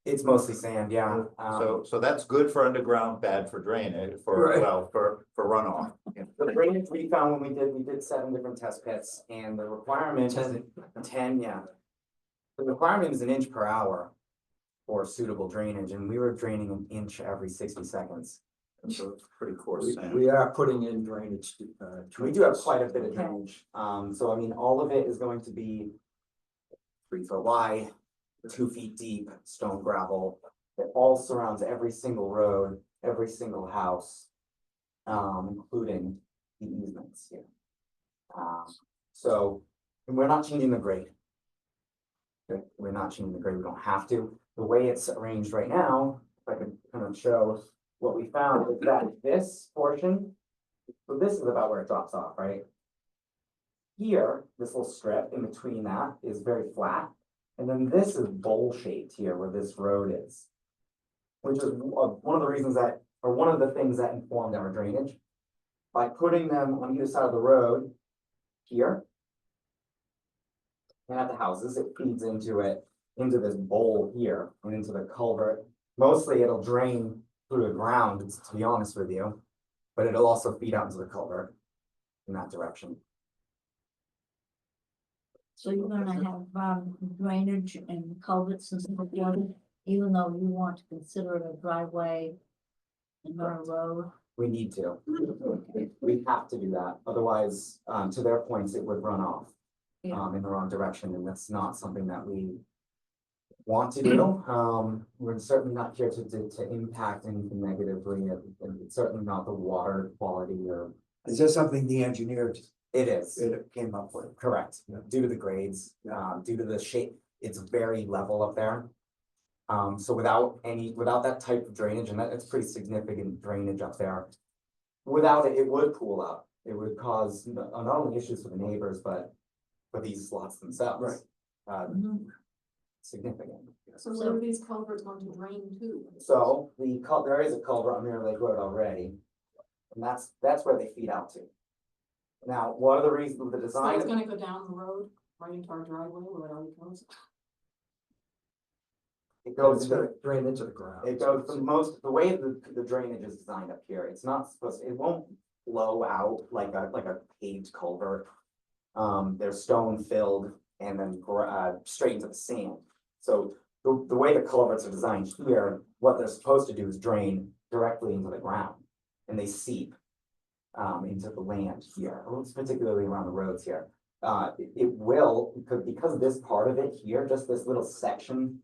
It's mostly sand, yeah.
So that's good for underground, bad for drainage,
Right.
for runoff.
The drainage we found when we did 7 different test pits and the requirement is 10, yeah. The requirement is 1 inch per hour for suitable drainage, and we were draining 1 inch every 60 seconds.
So it's pretty coarse sand.
We are putting in drainage.
We do have quite a bit of drainage, so I mean, all of it is going to be 3 foot wide, 2 feet deep, stone gravel. It all surrounds every single road, every single house, including the easements here. So, and we're not changing the grade. Okay, we're not changing the grade, we don't have to. The way it's arranged right now, if I can kind of show what we found is that this portion, so this is about where it drops off, right? Here, this little strip in between that is very flat. And then this is bowl shaped here where this road is. Which is one of the reasons that, or one of the things that informed our drainage. By putting them on either side of the road here. And at the houses, it feeds into it, into this bowl here and into the culvert. Mostly it'll drain through the ground, to be honest with you. But it'll also feed out into the culvert in that direction.
So you're gonna have drainage and culverts and stuff like that, even though you want to consider it a driveway and not a road.
We need to. We have to do that, otherwise, to their points, it would run off.
Yeah.
In the wrong direction, and that's not something that we want to do. We're certainly not here to impact anything negatively, and it's certainly not the water quality or.
Is that something the engineer
It is,
came up with?
correct, due to the grades, due to the shape, it's very level up there. So without that type of drainage, and it's pretty significant drainage up there. Without it, it would pool up, it would cause not only issues for the neighbors, but for these lots themselves.
Right.
Significant.
So where are these culverts going to drain to?
So there is a culvert on Mirror Lake Road already. And that's where they feed out to. Now, what are the reasons with the
So
design?
it's gonna go down the road, right into our driveway where it already goes.
It goes into,
Drain into the ground.
it goes the way the drainage is designed up here, it's not supposed, it won't flow out like a paved culvert. They're stone filled and then straight into the sand. So the way the culverts are designed here, what they're supposed to do is drain directly into the ground. And they seep into the land here, particularly around the roads here. It will, because this part of it here, just this little section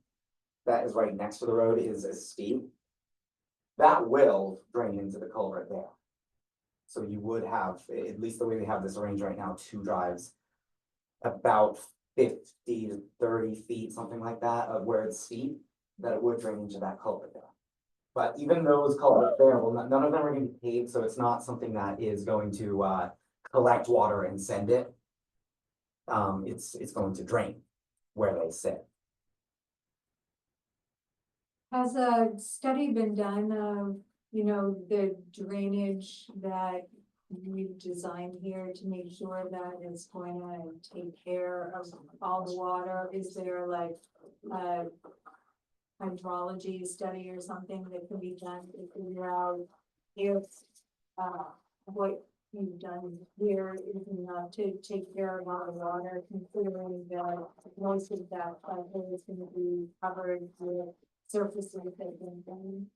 that is right next to the road is steep. That will drain into the culvert there. So you would have, at least the way we have this arranged right now, two drives. About 50 to 30 feet, something like that, of where it's steep, that it would drain into that culvert there. But even those culverts there, well, none of them are gonna be paved, so it's not something that is going to collect water and send it. It's going to drain where they sit.
Has a study been done of, the drainage that we've designed here to make sure that it's going to take care of all the water? Is there like a hydrology study or something that can be done to figure out if what you've done here is enough to take care of all the water, considering that most of that plateau is going to be covered with surfaces that have been done?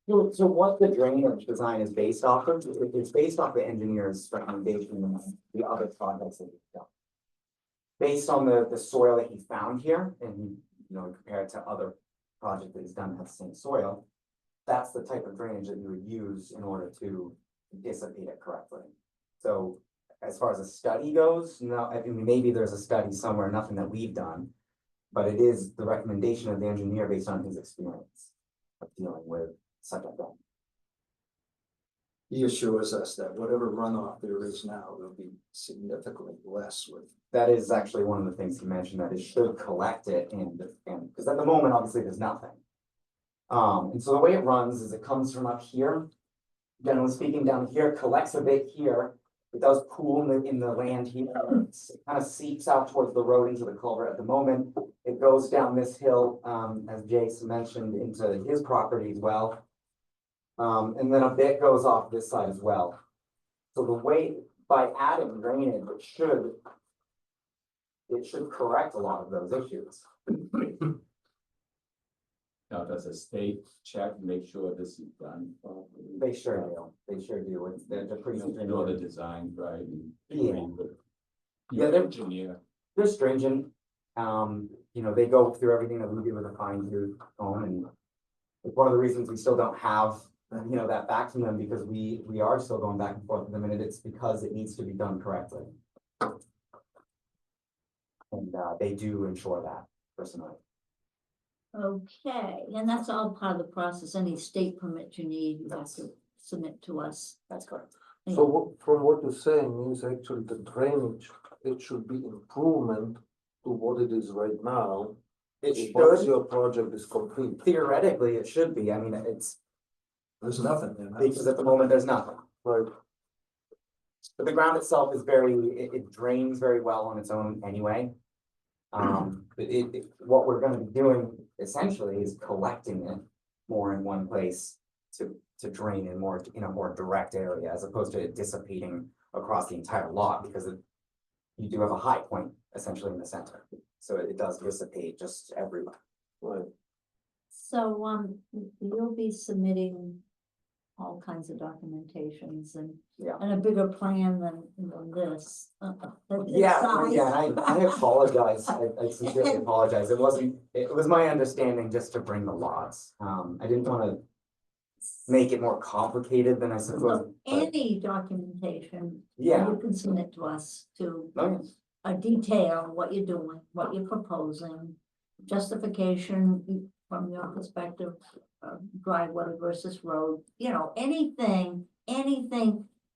So what the drainage design is based off of, it's based off the engineer's recommendation and the other projects that he's done. Based on the soil that he found here, and compared to other projects that he's done that have the same soil, that's the type of drainage that you would use in order to dissipate it correctly. So as far as a study goes, no, I mean, maybe there's a study somewhere, nothing that we've done, but it is the recommendation of the engineer based on his experience of dealing with such a thing.
He assures us that whatever runoff there is now will be significantly less with.
That is actually one of the things he mentioned, that it should collect it and because at the moment, obviously, there's nothing. And so the way it runs is it comes from up here, generally speaking, down here, collects a bit here. It does pool in the land here. It kind of seeps out towards the road into the culvert at the moment. It goes down this hill, as Jason mentioned, into his property as well. And then a bit goes off this side as well. So the way, by adding drainage, it should correct a lot of those issues.
Now, does the state check, make sure this is done properly?
They sure do. They sure do. They're pretty
You know the design, right? and
Yeah.
agree with
Yeah,
your
they're-
engineer.
They're stringent. They go through everything that we do with a fine tooth comb, and it's one of the reasons we still don't have, that back from them, because we are still going back and forth with them, and it's because it needs to be done correctly. And they do ensure that personally.
Okay, and that's all part of the process. Any state permit you need, you have to submit to us.
That's correct.
So from what you're saying is actually the drainage, it should be improvement to what it is right now. Once
should.
your project is complete.
Theoretically, it should be. I mean, it's
There's nothing there.
because at the moment, there's nothing.
Right.
But the ground itself is it drains very well on its own anyway. What we're gonna be doing essentially is collecting it more in one place to drain in a more direct area, as opposed to it dissipating across the entire lot, because you do have a high point essentially in the center. So it does dissipate just everywhere.
Right.
So, you'll be submitting all kinds of documentations and a bigger plan than this.
Yeah, I apologize. I sincerely apologize. It was my understanding just to bring the lots. I didn't wanna make it more complicated than I suppose.
So any documentation.
Yeah.
You can submit to us to
Oh, yes.
a detail, what you're doing, what you're proposing, justification from your perspective, driveway versus road, anything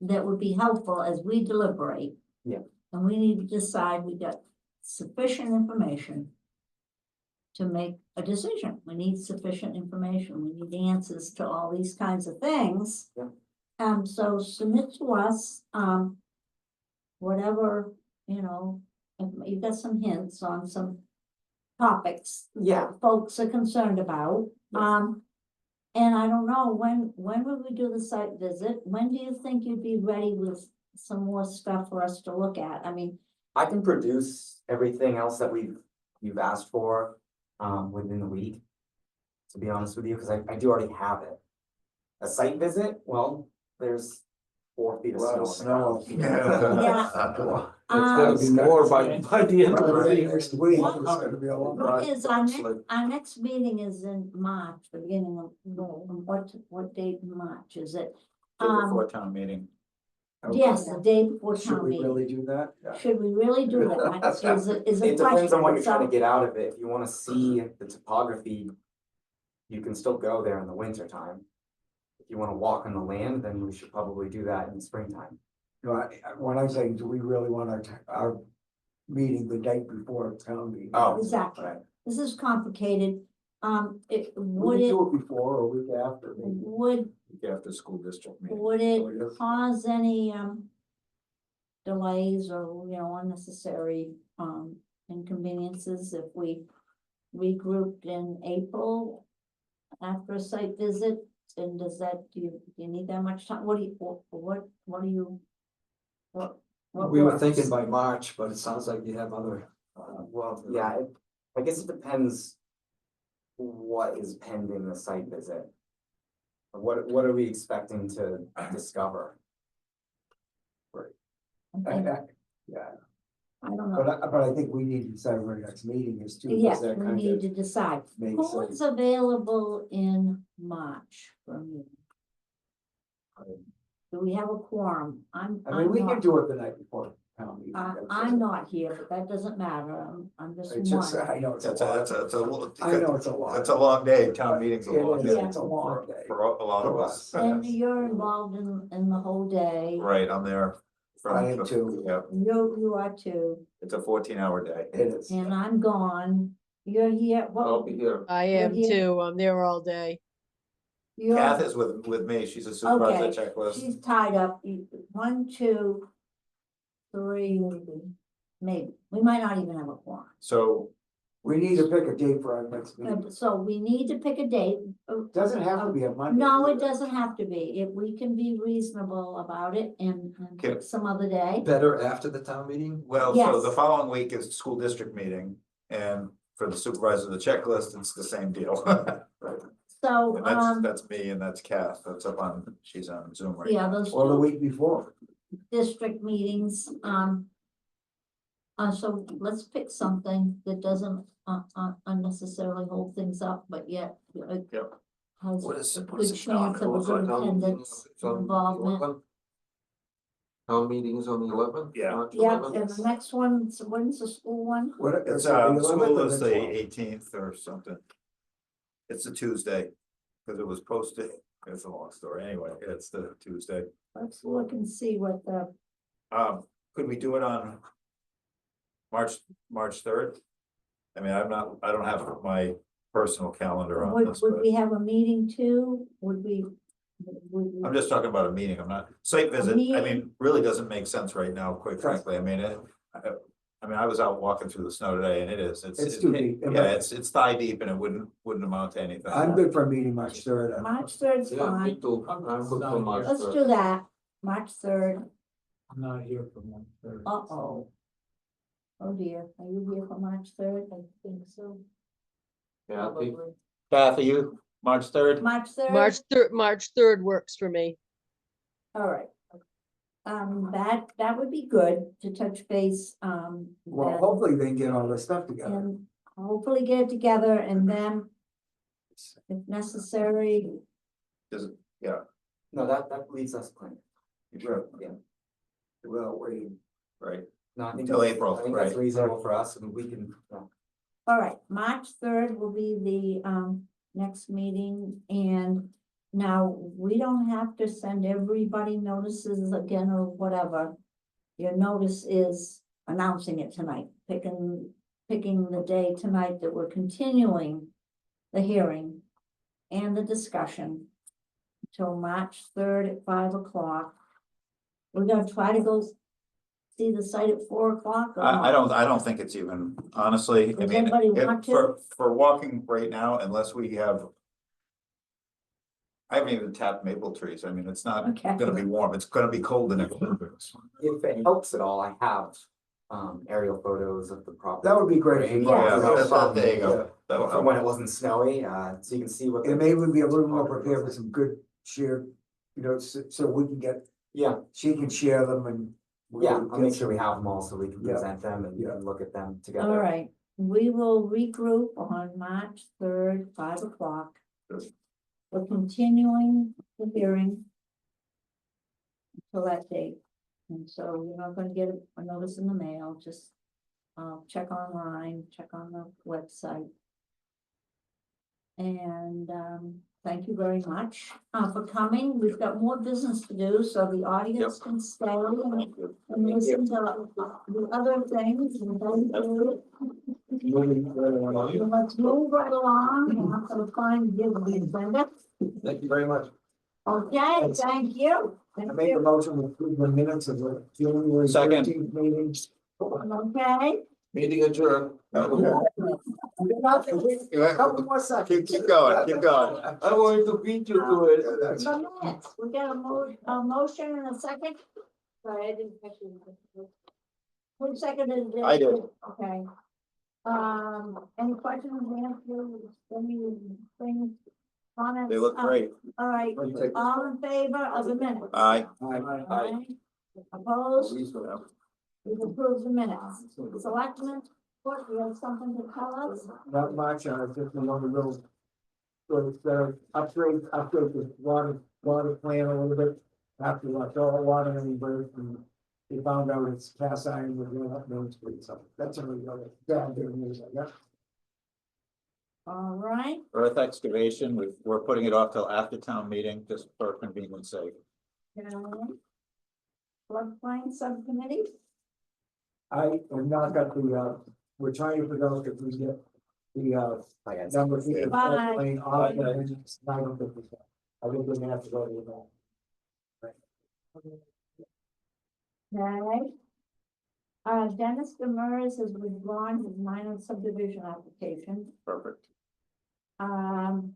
that would be helpful as we deliberate.
Yeah.
And we need to decide we got sufficient information to make a decision. We need sufficient information. We need answers to all these kinds of things.
Yeah.
So submit to us, whatever, if you've got some hints on some topics.
Yeah.
that folks are concerned about. And I don't know, when will we do the site visit? When do you think you'd be ready with some more stuff for us to look at. I mean,
I can produce everything else that you've asked for, within the week. To be honest with you, because I do already have it. A site visit, well, there's 4 feet of
A lot
snow.
of
on the ground.
yeah.
It's gonna be more by the end of the
Right,
day.
next week, it's gonna be a long.
What is our
It's
next,
like-
our next meeting is in March, the beginning of, what date in March is it?
Before town meeting.
Yes, the day before
Should
town
we
meeting.
really do that? Yeah.
Should we really do that? Is a
It depends on what you're trying to
question.
get out of it. If you wanna see the topography, you can still go there in the winter time. If you wanna walk on the land, then we should probably do that in springtime.
No, what I'm saying, do we really want our meeting the night before town meeting?
Oh.
Exactly. This is complicated. It
We
would
can
it,
do it before or a week after, maybe.
would,
After school district meeting.
would
Oh,
it
yes.
cause any, delays or, unnecessary, inconveniences if we regrouped in April after a site visit? And does that, do you need that much time? What do you, what do you? What
We were
works?
thinking by March, but it sounds like you have other.
Well, yeah, I guess it depends what is pending the site visit. What are we expecting to discover?
Yeah,
I don't know.
but I think we need to decide where our next meeting is too. 'cause
Yes,
that
we
kind
need
of
to decide.
makes
Who
sense.
is available in March for me? Do we have a quorum?
I mean, we can do it the night before town meeting.
I'm not here, but that doesn't matter. I'm just
It's just,
one.
I know it's a
That's a,
lot.
that's a, it's a.
I know it's a lot.
It's a long day, town meeting's a
It
long
is,
day.
it's a long day.
For a lot of
For
us.
And you're involved in the whole day.
Right, I'm there.
I am too.
Yeah,
You are too,
it's a 14-hour day.
It is.
and I'm gone. You're here,
I'll
well,
be here.
I
You're
am
here.
too. I'm there all day.
Kath
you're,
is with me, she's a supervisor
okay,
checklist.
she's tied up. 1, 2, 3, maybe. We might not even have a quorum.
So,
We need to pick a date for our next meeting.
So we need to pick a date.
Doesn't have to be a Monday.
No, it
either.
doesn't have to be. If we can be reasonable about it and
Okay.
pick some other day.
Better after the town meeting?
well, so the
Yes.
following week is school district meeting, and for the supervisor of the checklist, it's the same deal.
So,
And that's me and that's Kath, that's up on, she's on Zoom right
yeah,
now.
those
Or the
two
week before.
district meetings, so let's pick something that doesn't unnecessarily hold things up, but yet
Yep.
has
What is
a
it?
good
What's it
chance of a good attendance, involvement.
Town meeting is on the 11th?
Yeah.
March
Yeah,
11th?
and the next one, so when's the school one?
What?
It's
the 11th
school
or
is
the
the
12th?
18th or something. It's a Tuesday, because it was posted, it's a long story, anyway, it's the Tuesday.
Let's look and see what the,
Could we do it on March 3rd? I mean, I don't have my personal calendar on this,
would
but
we have a meeting too? Would we?
I'm just talking about a meeting, I'm not, site visit, I
meeting?
mean, really doesn't make sense right now, quite frankly, I mean, I mean, I was out walking through the snow today and
It's too deep.
Yeah, it's thigh deep and it wouldn't amount to anything.
I'm good for a meeting March 3rd.
March 3rd's
Yeah, me
fine.
too. I'm good for March
Let's
3rd.
do that. March 3rd.
I'm not here for one third.
Uh-oh. Oh dear, are you here for March 3rd? I think so.
Yeah, I'll be-
Kath, are you March 3rd?
March 3rd?
March 3rd works for me.
All right. That would be good to touch base,
Well,
then,
hopefully they can get all this stuff together.
and hopefully get it together and then if necessary,
No, that leaves us plenty.
Sure.
Yeah.
Well, wait.
Right,
No, I think
Till
that's-
April,
I think that's
right.
reasonable for us, and we can,
all right, March 3rd will be the, next meeting, and now, we don't have to send everybody notices again or whatever. Your notice is announcing it tonight, picking the day tonight that we're continuing the hearing and the discussion till March 3rd at 5 o'clock. We're gonna try to go see the site at 4 o'clock. or
I
not?
don't think it's even, honestly, I
Does
mean,
anybody want to?
for walking right now, unless we have. I haven't even tapped maple trees. I mean, it's not
Okay.
gonna be warm. It's gonna be cold in it.
If it helps at all, I have aerial photos of the property.
That would be great.
Right?
Yeah.
There you go. That would
From when
help.
it wasn't snowy, so you can see what.
And maybe we'd be a little more prepared with some good shared, you know, so we can get,
Yeah,
she can share them and.
yeah, I'll
we'll
make
get
sure we
some-
have them all so we can
Yeah.
present them and
Yeah.
and look at them together.
All right, we will regroup on March 3rd, 5 o'clock. We're continuing the hearing until that date. And so you're not gonna get a notice in the mail, just check online, check on the website. And thank you very much for coming. We've got more business to do, so the audience can stay and listen to the other things. And then let's move right along. I'm not gonna find you the agenda.
Thank you very much.
Okay, thank you.
I
Thank
make a
you.
motion to approve the minutes of the January
Second.
13th meeting.
Okay.
Meeting adjourned.
Couple more seconds.
Keep going, keep going.
I wanted to beat you to it.
Some minutes. We got a motion and a second. Sorry, I didn't actually. Who seconded it?
I did.
Okay. Any questions, answers, anything, comments?
They look great.
All right, all in favor of the minutes?
Aye.
Aye. Opposed? We've approved the minutes. Selectmen, what, you have something to tell us?
Not much, just another little. So it's upgrade the water plant a little bit. After like all water and bird and they found out it's cast iron with going up Main Street, so that's a really good down there news, I guess.
All right,
Earth excavation, we're putting it off till after town meeting, just for convenience sake.
floodplain subcommittee?
I have not got the, we're trying to figure out if we get the, number of people
Bye.
playing off the, I don't think we can. I think we're gonna have to go to that.
Okay. Dennis Demers has withdrawn his minor subdivision application.
Perfect.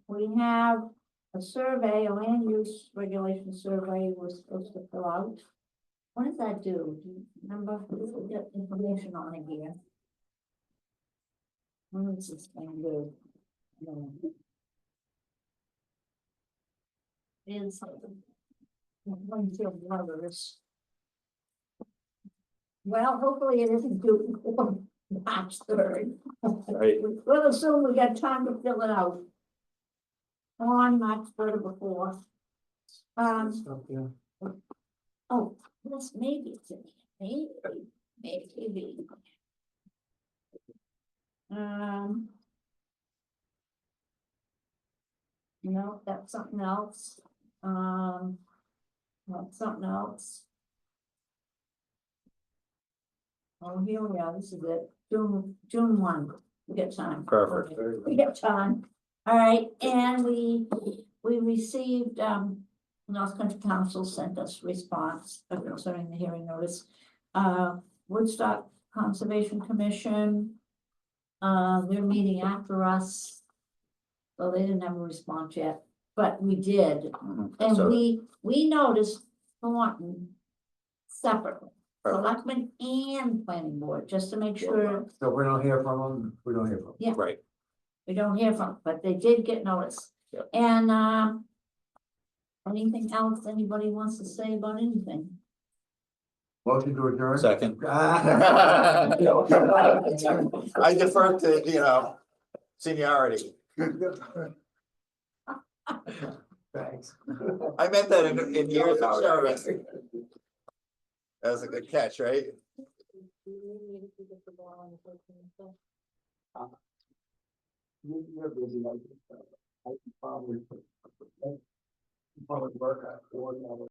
We have a survey, a land use regulation survey we're supposed to fill out. What does that do? Do you remember? We get information on it here. What does this thing do? Is one of your brothers. Well, hopefully it isn't due before March 3rd.
Right.
We'll assume we got time to fill it out. On March 3rd or before.
Stuff, yeah.
Oh, yes, maybe it's in here, maybe. No, that's something else. That's something else. Oh, here we are, this is it, June 1, we get time.
Perfect.
We get time, all right, and we received, North Country Council sent us response concerning the hearing notice. Woodstock Conservation Commission, they're meeting after us. So they didn't have a response yet, but we did, and
So,
we noticed Thornton separately.
Perfect.
Selectmen and planning board, just to make sure
So we don't hear from them, we don't hear from them.
Yeah.
right,
we don't hear from, but they did get notice.
Yep.
And, anything else anybody wants to say about anything?
Motion to adjourn.
second.
Ah.
I defer to, seniority.
Thanks.
I meant that in years of service. That was a good catch, right?
You're busy, I can probably work out 4 hours.